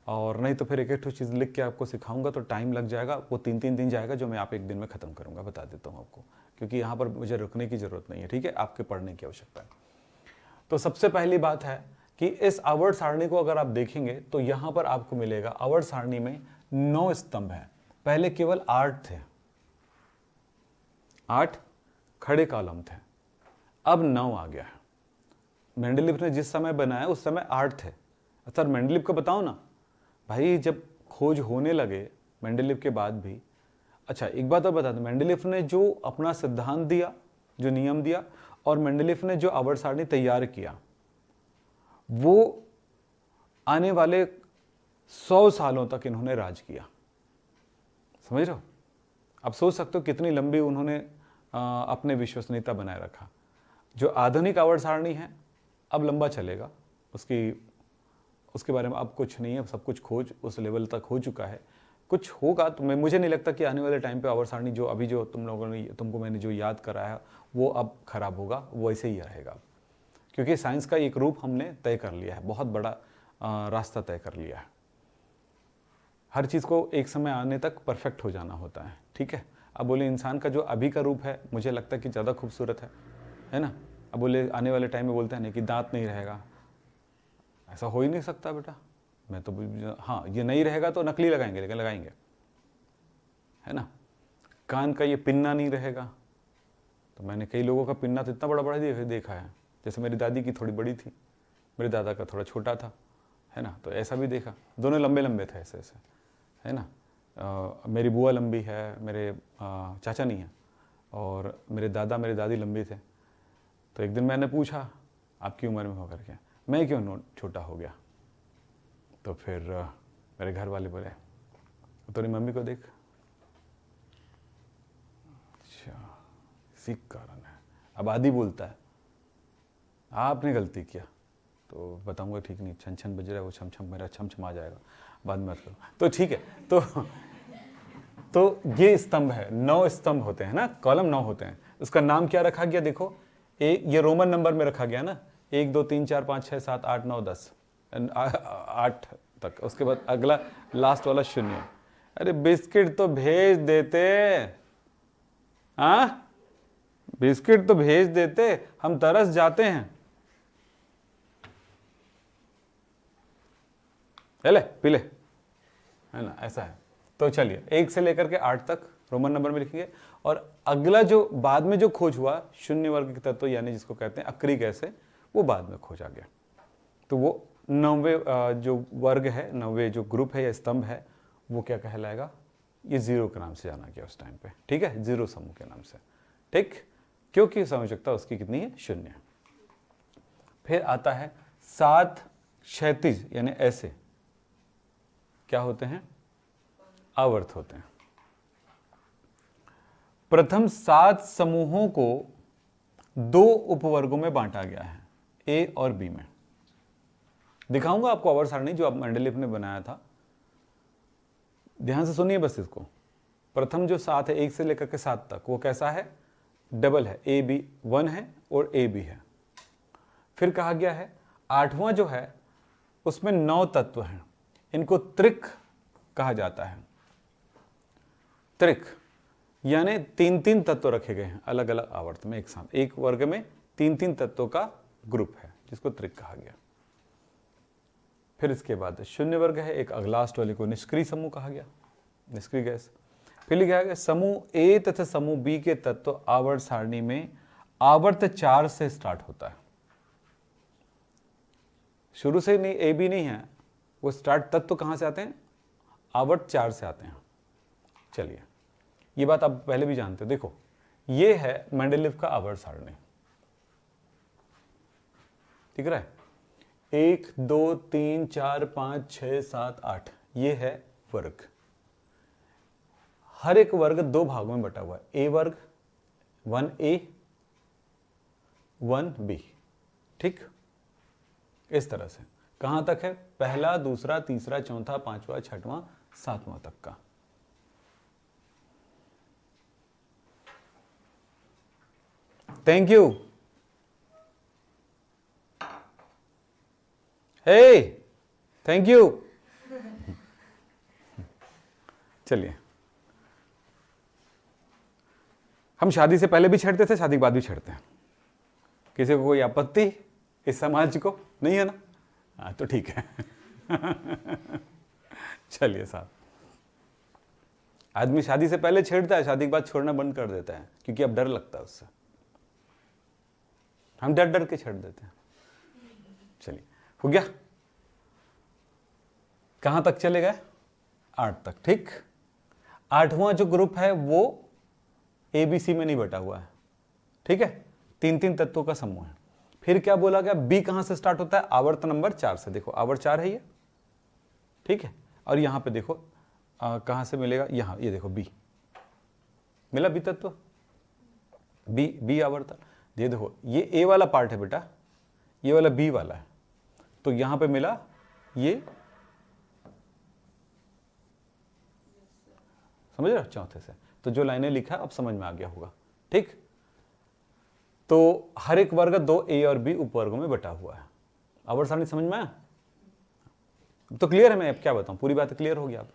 और नहीं तो फिर एक एक चीज़ लिख के आपको सिखाऊंगा तो टाइम लग जाएगा, वो 3-3 दिन जाएगा, जो मैं आप एक दिन में ख़त्म करूंगा, बता देता हूँ आपको, क्योंकि यहाँ पर मुझे रुकने की ज़रूरत नहीं है। ठीक है, आपके पढ़ने की आवश्यकता है। तो सबसे पहली बात है कि इस आवर्त सारणी को अगर आप देखेंगे तो यहाँ पर आपको मिलेगा आवर्त सारणी में 9 स्तंभ हैं। पहले केवल 8 थे, 8 खड़े कॉलम थे। अब 9 आ गया है। मेंडलीव ने जिस समय बनाया उस समय 8 थे। सर मेंडलीव को बताओ ना भाई, जब खोज होने लगे मेंडलीव के बाद भी। अच्छा एक बात और बता दो, मेंडलीव ने जो अपना सिद्धांत दिया, जो नियम दिया, और मेंडलीव ने जो आवर्त सारणी तैयार किया, वो आने वाले 100 सालों तक इन्होंने राज किया। समझ रहे हो? आप सोच सकते हो कितनी लंबी उन्होंने अपने विश्वसनीयता बनाए रखा। जो आधुनिक आवर्त सारणी है अब लंबा चलेगा, उसके बारे में अब कुछ नहीं है, सब कुछ खोज उस लेवल तक हो चुका है। कुछ होगा तो मुझे नहीं लगता कि आने वाले टाइम पे आवर्त सारणी जो अभी जो तुमको मैंने जो याद कराया वो अब खराब होगा, वो ऐसे ही रहेगा। क्योंकि साइंस का एक रूप हमने तय कर लिया है, बहुत बड़ा रास्ता तय कर लिया है। हर चीज़ को एक समय आने तक परफेक्ट हो जाना होता है, ठीक है। अब बोले इंसान का जो अभी का रूप है मुझे लगता है कि ज़्यादा खूबसूरत है ना। अब बोले आने वाले टाइम में बोलते हैं ना कि दांत नहीं रहेगा, ऐसा हो ही नहीं सकता बेटा। मैं तो हाँ, ये नहीं रहेगा तो नकली लगाएंगे, लेकिन लगाएंगे, है ना। कान का ये पिन्ना नहीं रहेगा, तो मैंने कई लोगों का पिन्ना तो इतना बड़ा बड़ा देखा है। जैसे मेरी दादी की थोड़ी बड़ी थी, मेरे दादा का थोड़ा छोटा था, है ना। तो ऐसा भी देखा, दोनों लंबे लंबे थे ऐसे ऐसे, है ना। मेरी बुआ लंबी है, मेरे चाचा नहीं है, और मेरे दादा मेरी दादी लंबी थे। तो एक दिन मैंने पूछा आपकी उम्र में होकर के मैं क्यों छोटा हो गया? तो फिर मेरे घर वाले बोले तेरी मम्मी को देख। अच्छा, इसी कारण है। अब आदि बोलता है आपने गलती किया, तो बताऊंगा ठीक नहीं, छन छन बज रहा है वो, छम छम मेरा छम छम आ जाएगा, बाद में मत करो। तो ठीक है, तो ये स्तंभ है, 9 स्तंभ होते हैं ना, कॉलम 9 होते हैं। उसका नाम क्या रखा गया? देखो ये रोमन नंबर में रखा गया ना, 1 2 3 4 5 6 7 8 9 10 8 तक। उसके बाद अगला लास्ट वाला 0। अरे बिस्किट तो भेज देते, हाँ बिस्किट तो भेज देते, हम तरस जाते हैं। ले पी ले, है ना, ऐसा है। तो चलिए 1 से लेकर के 8 तक रोमन नंबर में लिखेंगे। और अगला जो बाद में जो खोज हुआ 0 वर्ग के तत्व, यानी जिसको कहते हैं अक्रिय गैस है, वो बाद में खोजा गया। तो वो 9वें जो वर्ग है, 9वें जो ग्रुप है या स्तंभ है, वो क्या कहलाएगा? ये 0 के नाम से जाना गया उस टाइम पे, ठीक है, 0 समूह के नाम से, ठीक। क्योंकि संयोजकता उसकी कितनी है? 0। फिर आता है 7 क्षैतिज, यानी ऐसे क्या होते हैं? आवर्त होते हैं। प्रथम 7 समूहों को 2 उपवर्गों में बांटा गया है, ए और बी में। दिखाऊंगा आपको आवर्त सारणी जो मेंडलीव ने बनाया था, ध्यान से सुनिए बस इसको। प्रथम जो 7 है, 1 से लेकर के 7 तक, वो कैसा है? डबल है, ए बी 1 है और ए बी है। फिर कहा गया है 8वां जो है उसमें 9 तत्व हैं, इनको त्रिक कहा जाता है। त्रिक यानी 3-3 तत्व रखे गए हैं अलग अलग आवर्त में एक साथ, एक वर्ग में 3-3 तत्वों का ग्रुप है, जिसको त्रिक कहा गया। फिर इसके बाद 0 वर्ग है, एक अगलास्ट वाले को निष्क्रिय समूह कहा गया, निष्क्रिय गैस। फिर लिखा गया समूह ए तथा समूह बी के तत्व आवर्त सारणी में आवर्त 4 से स्टार्ट होता है। शुरू से नहीं, ए बी नहीं है, वो स्टार्ट तत्व कहां से आते हैं? आवर्त 4 से आते हैं। चलिए, ये बात आप पहले भी जानते हो। देखो ये है मेंडलीव का आवर्त सारणी, ठीक है। 1 2 3 4 5 6 7 8, ये है वर्ग। हर एक वर्ग 2 भागों में बटा हुआ है, ए वर्ग 1A 1B, ठीक। इस तरह से कहां तक है? पहला, दूसरा, तीसरा, चौथा, 5वां, 6वां, 7वां तक का। Thank you. Hey thank you. चलिए, हम शादी से पहले भी छेड़ते थे, शादी के बाद भी छेड़ते हैं। किसी को कोई आपत्ति इस समाज को नहीं है ना? हाँ तो ठीक है। चलिए साहब, आदमी शादी से पहले छेड़ता है, शादी के बाद छोड़ना बंद कर देता है, क्योंकि अब डर लगता है उससे। हम डर डर के छेड़ देते हैं। चलिए, हो गया? कहां तक चले गए? 8 तक। ठीक, 8वां जो ग्रुप है वो ABC में नहीं बटा हुआ है। ठीक है, 3-3 तत्वों का समूह है। फिर क्या बोला गया? बी कहां से स्टार्ट होता है? आवर्त नंबर 4 से। देखो आवर्त 4 है ये, ठीक है। और यहां पे देखो कहां से मिलेगा? यहां, ये देखो बी मिला, बी तत्व, बी आवर्त। ये देखो ये ए वाला पार्ट है बेटा, ये वाला बी वाला है, तो यहां पे मिला ये, समझ रहे हो? चौथे से। तो जो लाइनें लिखा अब समझ में आ गया होगा। ठीक, तो हर एक वर्ग 2 ए और बी उपवर्गों में बटा हुआ है। आवर्त सारणी समझ में आया? तो क्लियर है? मैं अब क्या बताऊं, पूरी बात क्लियर हो गया आप?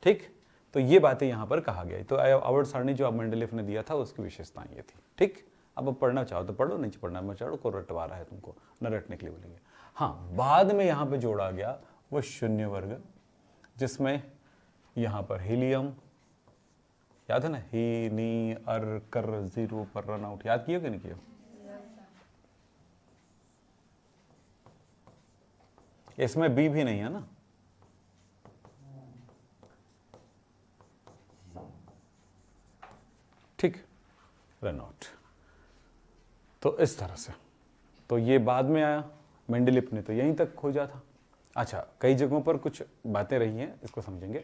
ठीक, तो ये बातें यहां पर कहा गया। तो आवर्त सारणी जो अब मेंडलीफ ने दिया था उसकी विशेषताएं ये थी। ठीक, अब पढ़ना चाहो तो पढ़ो, नहीं पढ़ना मत चाहो, को रटवा रहा है तुमको, न रटने के लिए बोलेंगे। हाँ, बाद में यहां पे जोड़ा गया वो शून्य वर्ग, जिसमें यहां पर हीलियम, याद है ना, ही नी अर कर जीरो पर रन आउट, याद किया कि नहीं किया? इसमें बी भी नहीं है ना, ठीक, रन आउट। तो इस तरह से, तो ये बाद में आया, मेंडलीफ ने तो यहीं तक खोजा था। अच्छा, कई जगहों पर कुछ बातें रही हैं, इसको समझेंगे।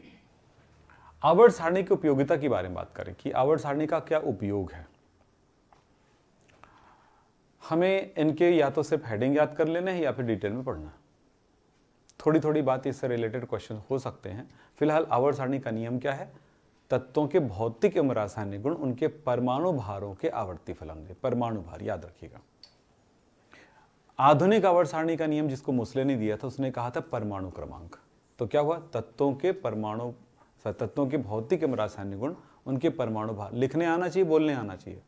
आवर्त सारणी की उपयोगिता के बारे में बात करें कि आवर्त सारणी का क्या उपयोग है। हमें इनके या तो सिर्फ हेडिंग याद कर लेने हैं या फिर डिटेल में पढ़ना है। थोड़ी थोड़ी बात इससे रिलेटेड क्वेश्चन हो सकते हैं। फिलहाल आवर्त सारणी का नियम क्या है? तत्वों के भौतिक एवं रासायनिक गुण उनके परमाणु भारों के आवर्ती फलंग, परमाणु भार याद रखिएगा। आधुनिक आवर्त सारणी का नियम जिसको मोसले ने दिया था, उसने कहा था परमाणु क्रमांक। तो क्या हुआ? तत्वों के भौतिक एवं रासायनिक गुण उनके परमाणु भार, लिखने आना चाहिए, बोलने आना चाहिए।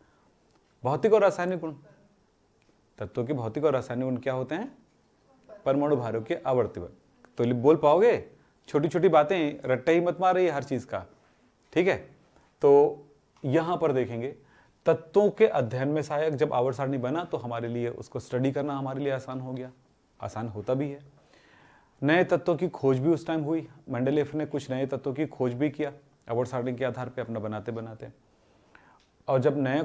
भौतिक और रासायनिक गुण, तत्वों के भौतिक और रासायनिक गुण क्या होते हैं? परमाणु भारों के आवर्ती भार। तो बोल पाओगे? छोटी छोटी बातें, रट्टा ही मत मार रही है हर चीज का, ठीक है। तो यहां पर देखेंगे तत्वों के अध्ययन में सहायक जब आवर्त सारणी बना तो हमारे लिए उसको स्टडी करना हमारे लिए आसान हो गया, आसान होता भी है। नए तत्वों की खोज भी उस टाइम हुई, मेंडलीफ ने कुछ नए तत्वों की खोज भी किया आवर्त सारणी के आधार पे अपना बनाते बनाते। और जब नया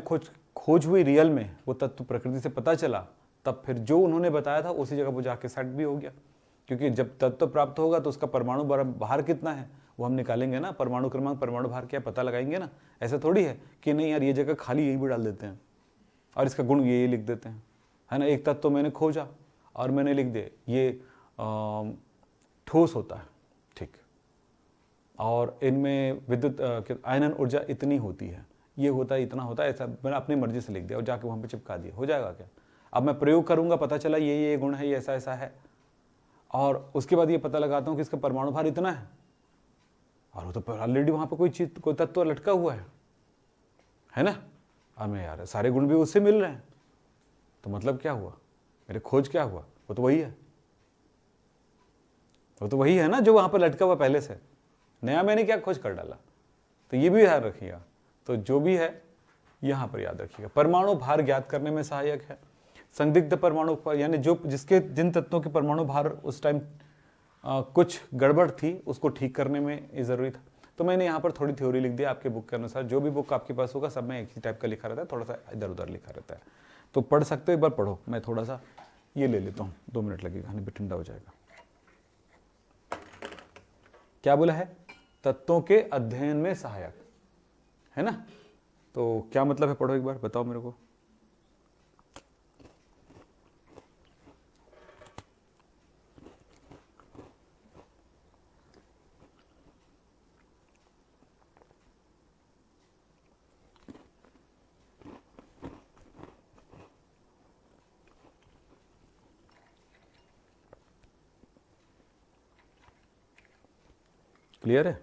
खोज हुई रियल में, वो तत्व प्रकृति से पता चला, तब फिर जो उन्होंने बताया था उसी जगह पर जाके सेट भी हो गया। क्योंकि जब तत्व प्राप्त होगा तो उसका परमाणु भार कितना है वो हम निकालेंगे ना, परमाणु क्रमांक, परमाणु भार क्या पता लगाएंगे ना। ऐसा थोड़ी है कि नहीं यार ये जगह खाली यही भी डाल देते हैं और इसका गुण ये लिख देते हैं, है ना। एक तत्व मैंने खोजा और मैंने लिख दिया ये ठोस होता है, ठीक, और इनमें विद्युत आयनन ऊर्जा इतनी होती है, ये होता है, इतना होता है, ऐसा मैंने अपनी मर्जी से लिख दिया और जाके वहाँ पे चिपका दिया, हो जाएगा क्या? अब मैं प्रयोग करूंगा, पता चला ये गुण है, ये ऐसा ऐसा है, और उसके बाद ये पता लगाता हूँ कि इसका परमाणु भार इतना है, और वो तो ऑलरेडी वहाँ पे कोई तत्व लटका हुआ है ना। और मैं यार सारे गुण भी उससे मिल रहे हैं, तो मतलब क्या हुआ? मेरे खोज क्या हुआ? वो तो वही है, वो तो वही है ना जो वहाँ पर लटका हुआ पहले से, नया मैंने क्या खोज कर डाला। तो ये भी याद रखिएगा। तो जो भी है यहाँ पर याद रखिएगा, परमाणु भार ज्ञात करने में सहायक है। संदिग्ध परमाणु, यानी जिन तत्वों के परमाणु भार उस टाइम कुछ गड़बड़ थी उसको ठीक करने में जरूरी था। तो मैंने यहाँ पर थोड़ी थ्योरी लिख दिया आपके बुक के अनुसार। जो भी बुक आपके पास होगा सब में एक ही टाइप का लिखा रहता है, थोड़ा सा इधर उधर लिखा रहता है, तो पढ़ सकते हो, एक बार पढ़ो। मैं थोड़ा सा ये ले लेता हूँ, 2 मिनट लगेगा, नहीं ठंडा हो जाएगा। क्या बोला है? तत्वों के अध्ययन में सहायक, है ना। तो क्या मतलब है? पढ़ो एक बार, बताओ मेरे को। क्लियर है?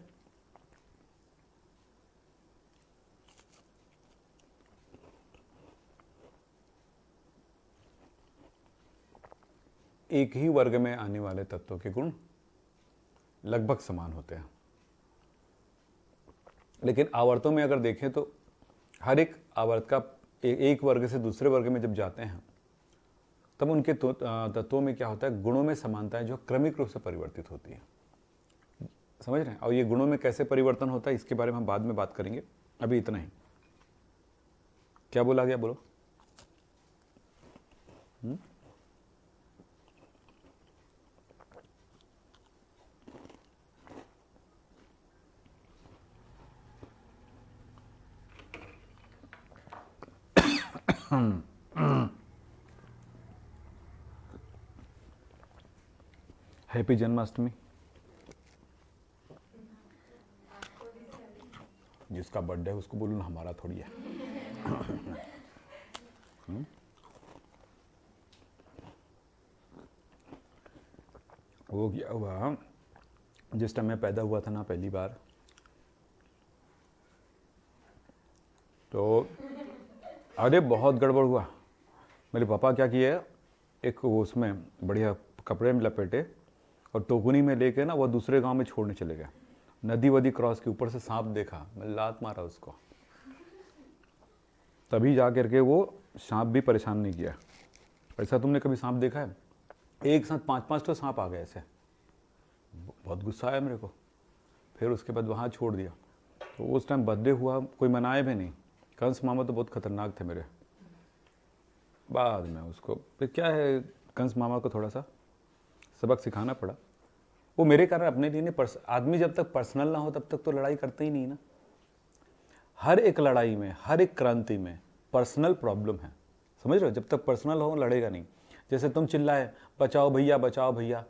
एक ही वर्ग में आने वाले तत्वों के गुण लगभग समान होते हैं, लेकिन आवर्तों में अगर देखें तो हर एक आवर्त का एक वर्ग से दूसरे वर्ग में जब जाते हैं तब उनके तत्वों में क्या होता है, गुणों में समानता है जो क्रमिक रूप से परिवर्तित होती है। समझ रहे हैं? और ये गुणों में कैसे परिवर्तन होता है इसके बारे में हम बाद में बात करेंगे, अभी इतना ही। क्या बोला गया, बोलो। हैप्पी जन्माष्टमी। जिसका बर्थडे है उसको बोलूँ ना, हमारा थोड़ी है। वो क्या हुआ, जिस टाइम मैं पैदा हुआ था ना पहली बार, तो अरे बहुत गड़बड़ हुआ। मेरे पापा क्या किए, एक वो उसमें बढ़िया कपड़े में लपेटे और टोकनी में लेके ना वो दूसरे गांव में छोड़ने चले गए। नदी वदी क्रॉस के ऊपर से सांप देखा, मैं लात मारा उसको। तभी जा करके वो सांप भी परेशान नहीं किया। ऐसा तुमने कभी सांप देखा है? एक साथ 5-5 तो सांप आ गए ऐसे। बहुत गुस्सा आया मेरे को। फिर उसके बाद वहाँ छोड़ दिया। तो उस टाइम बर्थडे हुआ, कोई मनाए भी नहीं। कंस मामा तो बहुत खतरनाक थे मेरे। बाद में उसको फिर क्या है, कंस मामा को थोड़ा सा सबक सिखाना पड़ा। वो मेरे कारण अपने लिए नहीं, आदमी जब तक पर्सनल ना हो तब तक तो लड़ाई करते ही नहीं ना। हर एक लड़ाई में, हर एक क्रांति में पर्सनल प्रॉब्लम है, समझ रहे हो? जब तक पर्सनल हो लड़ेगा नहीं। जैसे तुम चिल्लाए बचाओ भैया बचाओ भैया,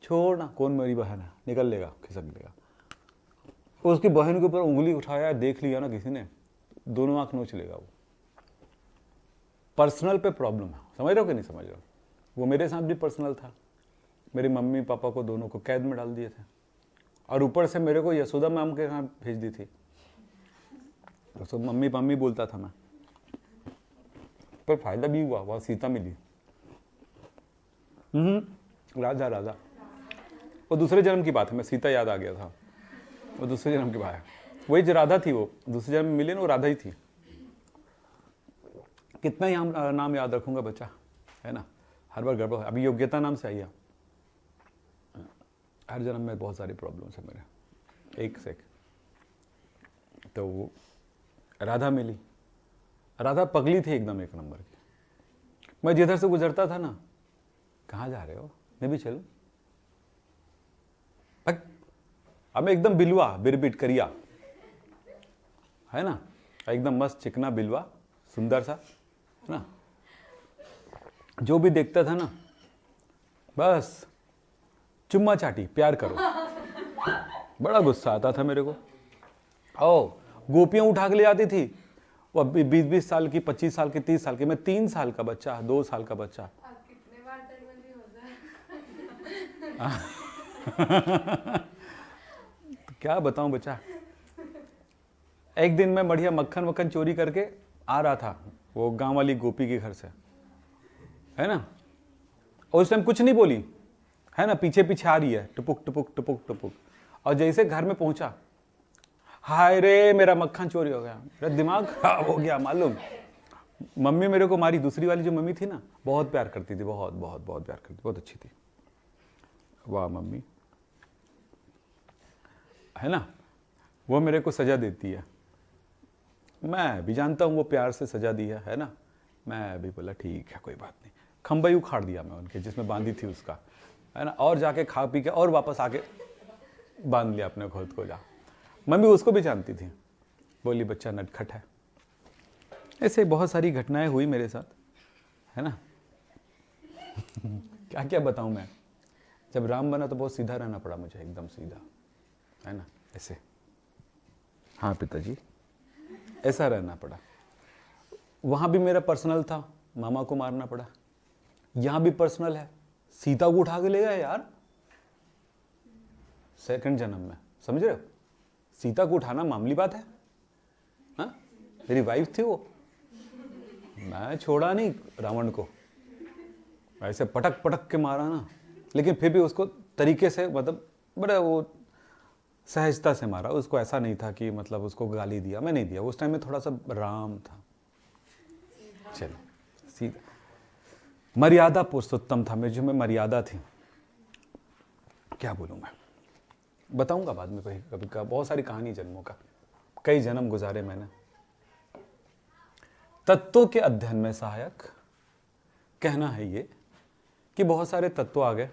छोड़ ना, कौन मेरी बहन है, निकल लेगा, खिसक लेगा। उसकी बहन के ऊपर उंगली उठाया, देख लिया ना किसी ने, दोनों आंख नोच लेगा वो। पर्सनल पे प्रॉब्लम है, समझ रहे हो कि नहीं समझ रहे हो? वो मेरे साथ भी पर्सनल था। मेरी मम्मी पापा को दोनों को कैद में डाल दिए थे, और ऊपर से मेरे को यशोदा मैम के यहाँ भेज दी थी। तो मम्मी मम्मी बोलता था मैं, पर फायदा भी हुआ, वहाँ सीता मिली। राधा राधा, वो दूसरे जन्म की बात है, मैं सीता याद आ गया था, वो दूसरे जन्म की बात है। वही जो राधा थी, वो दूसरे जन्म में मिली ना, वो राधा ही थी। कितना ही नाम याद रखूंगा बच्चा, है ना? हर बार गड़बड़। अभी योग्यता नाम से आई है। हर जन्म में बहुत सारी प्रॉब्लम्स है मेरे, एक से एक। तो वो राधा मिली। राधा पगली थी एकदम, एक नंबर की। मैं जिधर से गुजरता था ना, कहाँ जा रहे हो, मैं भी चलूं? अब एकदम बिलवा बिरबिट करिया, है ना, एकदम मस्त चिकना बिलवा, सुंदर सा, है ना। जो भी देखता था ना, बस चुम्मा चाटी, प्यार करो। बड़ा गुस्सा आता था मेरे को। ओ गोपियां उठा के ले आती थी, वो 20-20 साल की, 25 साल की, 30 साल की। मैं 3 साल का बच्चा, 2 साल का बच्चा।
कितने बार तड़मली हो जाए।
तो क्या बताऊं बच्चा। एक दिन मैं बढ़िया मक्खन वक्खन चोरी करके आ रहा था वो गांव वाली गोपी के घर से, है ना। और उस टाइम कुछ नहीं बोली, है ना, पीछे पीछे आ रही है, टुपुक टुपुक टुपुक टुपुक। और जैसे घर में पहुंचा, हाय रे मेरा मक्खन चोरी हो गया। मेरा दिमाग खराब हो गया मालूम। मम्मी मेरे को मारी, दूसरी वाली जो मम्मी थी ना, बहुत प्यार करती थी, बहुत बहुत बहुत प्यार करती, बहुत अच्छी थी। वाह मम्मी, है ना। वो मेरे को सजा देती है, मैं भी जानता हूँ वो प्यार से सजा दी है ना। मैं भी बोला ठीक है कोई बात नहीं। खंबई उखाड़ दिया मैं उनके, जिसमें बांधी थी उसका, है ना, और जाके खा पी के और वापस आके बांध लिया अपने खुद को जा। मम्मी उसको भी जानती थी, बोली बच्चा नटखट है। ऐसे बहुत सारी घटनाएं हुई मेरे साथ, है ना। क्या क्या बताऊं मैं। जब राम बना तो बहुत सीधा रहना पड़ा मुझे, एकदम सीधा, है ना, ऐसे। हाँ पिताजी, ऐसा रहना पड़ा। वहां भी मेरा पर्सनल था, मामा को मारना पड़ा। यहां भी पर्सनल है, सीता को उठा के ले गए यार, सेकंड जन्म में, समझ रहे हो। सीता को उठाना मामूली बात है, हाँ? मेरी वाइफ थी वो, मैं छोड़ा नहीं रावण को, ऐसे पटक पटक के मारा ना। लेकिन फिर भी उसको तरीके से, मतलब बड़ा वो सहजता से मारा उसको। ऐसा नहीं था कि मतलब उसको गाली दिया, मैं नहीं दिया। उस टाइम में थोड़ा सा राम था, चलो सीधा। मर्यादा पुरुषोत्तम था, मुझ में मर्यादा थी। क्या बोलूं मैं, बताऊंगा बाद में कभी कभी का। बहुत सारी कहानी जन्मों का, कई जन्म गुजारे मैंने। तत्वों के अध्ययन में सहायक कहना है ये कि बहुत सारे तत्व आ गए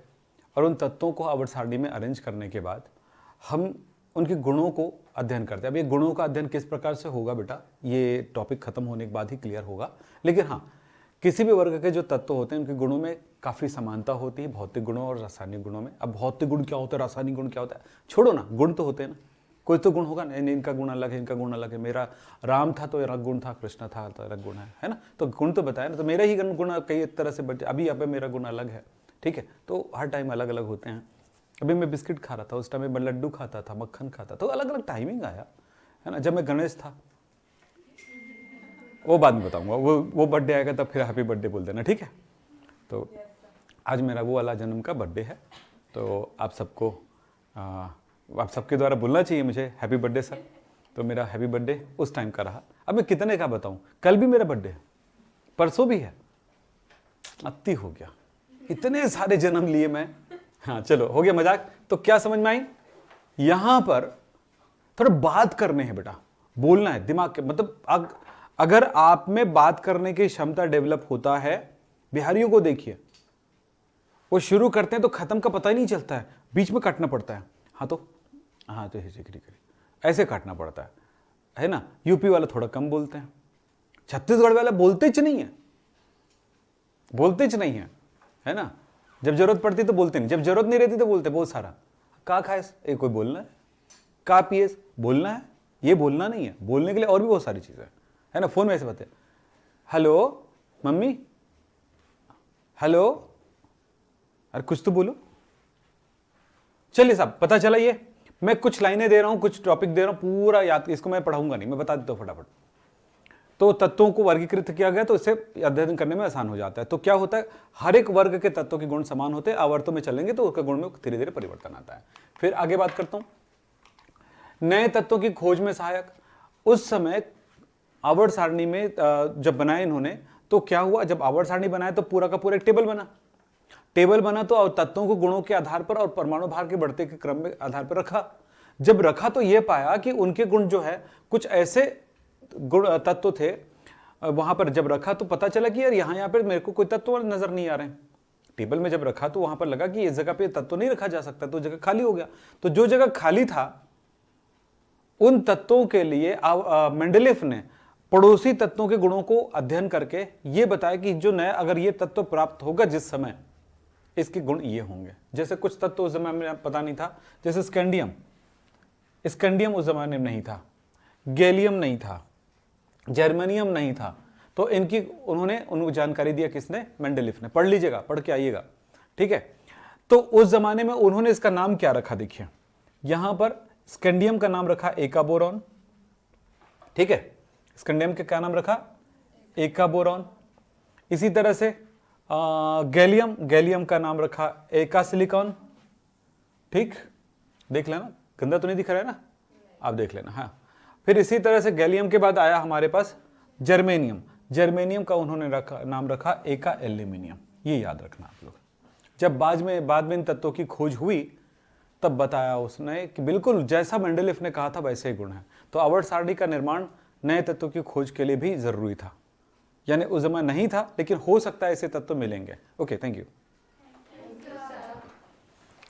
और उन तत्वों को आवर्त सारणी में अरेंज करने के बाद हम उनके गुणों को अध्ययन करते हैं। अब ये गुणों का अध्ययन किस प्रकार से होगा बेटा, ये टॉपिक खत्म होने के बाद ही क्लियर होगा। लेकिन हाँ, किसी भी वर्ग के जो तत्व होते हैं उनके गुणों में काफ़ी समानता होती है, भौतिक गुणों और रासायनिक गुणों में। अब भौतिक गुण क्या होता है, रासायनिक गुण क्या होता है, छोड़ो ना, गुण तो होते हैं ना। कोई तो गुण होगा नहीं, इनका गुण अलग है, इनका गुण अलग है। मेरा राम था तो अलग गुण था, कृष्ण था तो अलग गुण है ना। तो गुण तो बताया ना, तो मेरा ही गुण कई तरह से बचे। अभी यहाँ पे मेरा गुण अलग है, ठीक है। तो हर टाइम अलग अलग होते हैं। अभी मैं बिस्किट खा रहा था, उस टाइम मैं लड्डू खाता था, मक्खन खाता, तो अलग अलग टाइमिंग आया है ना। जब मैं गणेश था, वो बाद में बताऊंगा, वो बर्थडे आएगा तब फिर हैप्पी बर्थडे बोल देना, ठीक है। तो आज मेरा वो वाला जन्म का बर्थडे है, तो आप सबको आप सबके द्वारा बोलना चाहिए मुझे हैप्पी बर्थडे सर। तो मेरा हैप्पी बर्थडे उस टाइम का रहा। अब मैं कितने का बताऊं, कल भी मेरा बर्थडे है, परसों भी है, अति हो गया, इतने सारे जन्म लिए मैं। हाँ चलो, हो गया मजाक। तो क्या समझ में आई, यहां पर थोड़ा बात करने हैं बेटा, बोलना है दिमाग के, मतलब अगर आप में बात करने की क्षमता डेवलप होता है, बिहारियों को देखिए, वो शुरू करते हैं तो खत्म का पता ही नहीं चलता है, बीच में काटना पड़ता है। हाँ तो ऐसे काटना पड़ता है ना। यूपी वाला थोड़ा कम बोलते हैं, छत्तीसगढ़ वाला बोलते च नहीं है, है ना। जब जरूरत पड़ती तो बोलते नहीं, जब जरूरत नहीं रहती तो बोलते बहुत सारा। का खाएस, ये कोई बोलना है, का पिएस बोलना है, ये बोलना नहीं है। बोलने के लिए और भी बहुत सारी चीजें है ना। फोन में ऐसे बातें, हेलो मम्मी, हेलो, अरे कुछ तो बोलो। चलिए साहब, पता चला, ये मैं कुछ लाइनें दे रहा हूं, कुछ टॉपिक दे रहा हूं, पूरा याद, इसको मैं पढ़ाऊंगा नहीं, मैं बता देता हूं फटाफट। तो तत्वों को वर्गीकृत किया गया तो इससे अध्ययन करने में आसान हो जाता है। तो क्या होता है, हर एक वर्ग के तत्वों के गुण समान होते हैं, आवर्तों में चलेंगे तो उसका गुण में धीरे धीरे परिवर्तन आता है। फिर आगे बात करता हूं, नए तत्वों की खोज में सहायक। उस समय आवर्त सारणी में जब बनाए इन्होंने, तो क्या हुआ, जब आवर्त सारणी बनाए तो पूरा का पूरा एक टेबल बना तो तत्वों को गुणों के आधार पर और परमाणु भार के बढ़ते के क्रम में आधार पर रखा। जब रखा तो यह पाया कि उनके गुण जो है, कुछ ऐसे गुण तत्व थे वहां पर। जब रखा तो पता चला कि यार यहाँ पर मेरे को कोई तत्व नजर नहीं आ रहे हैं। टेबल में जब रखा तो वहां पर लगा कि इस जगह पे तत्व नहीं रखा जा सकता, तो जगह खाली हो गया। तो जो जगह खाली था उन तत्वों के लिए मेंडलीफ ने पड़ोसी तत्वों के गुणों को अध्ययन करके ये बताया कि जो नया अगर ये तत्व प्राप्त होगा जिस समय, इसके गुण ये होंगे। जैसे कुछ तत्व उस जमाने में पता नहीं था, जैसे स्कैंडियम उस जमाने में नहीं था, गैलियम नहीं था, जर्मेनियम नहीं था। तो इनकी उनको जानकारी दिया किसने, मेंडलीफ ने। पढ़ लीजिएगा, पढ़ के आइएगा, ठीक है। तो उस जमाने में उन्होंने इसका नाम क्या रखा, देखिए यहां पर स्कैंडियम का नाम रखा एका बोरॉन, ठीक है। स्कैंडियम का क्या नाम रखा, एका बोरॉन। इसी तरह से गैलियम का नाम रखा एका सिलिकॉन, ठीक। देख लेना, गंदा तो नहीं दिख रहा है ना, आप देख लेना। हाँ, फिर इसी तरह से गैलियम के बाद आया हमारे पास जर्मेनियम का उन्होंने नाम रखा एका एल्यूमिनियम। ये याद रखना आप लोग। जब बाद में इन तत्वों की खोज हुई तब बताया उसने कि बिल्कुल जैसा मेंडलीफ ने कहा था वैसे ही गुण है। तो आवर्त सारणी का निर्माण नए तत्वों की खोज के लिए भी जरूरी था, यानी उस समय नहीं था, लेकिन हो सकता है ऐसे तत्व मिलेंगे। Okay, thank you.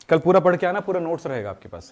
कल पूरा पढ़ के आना, पूरा नोट्स रहेगा आपके पास।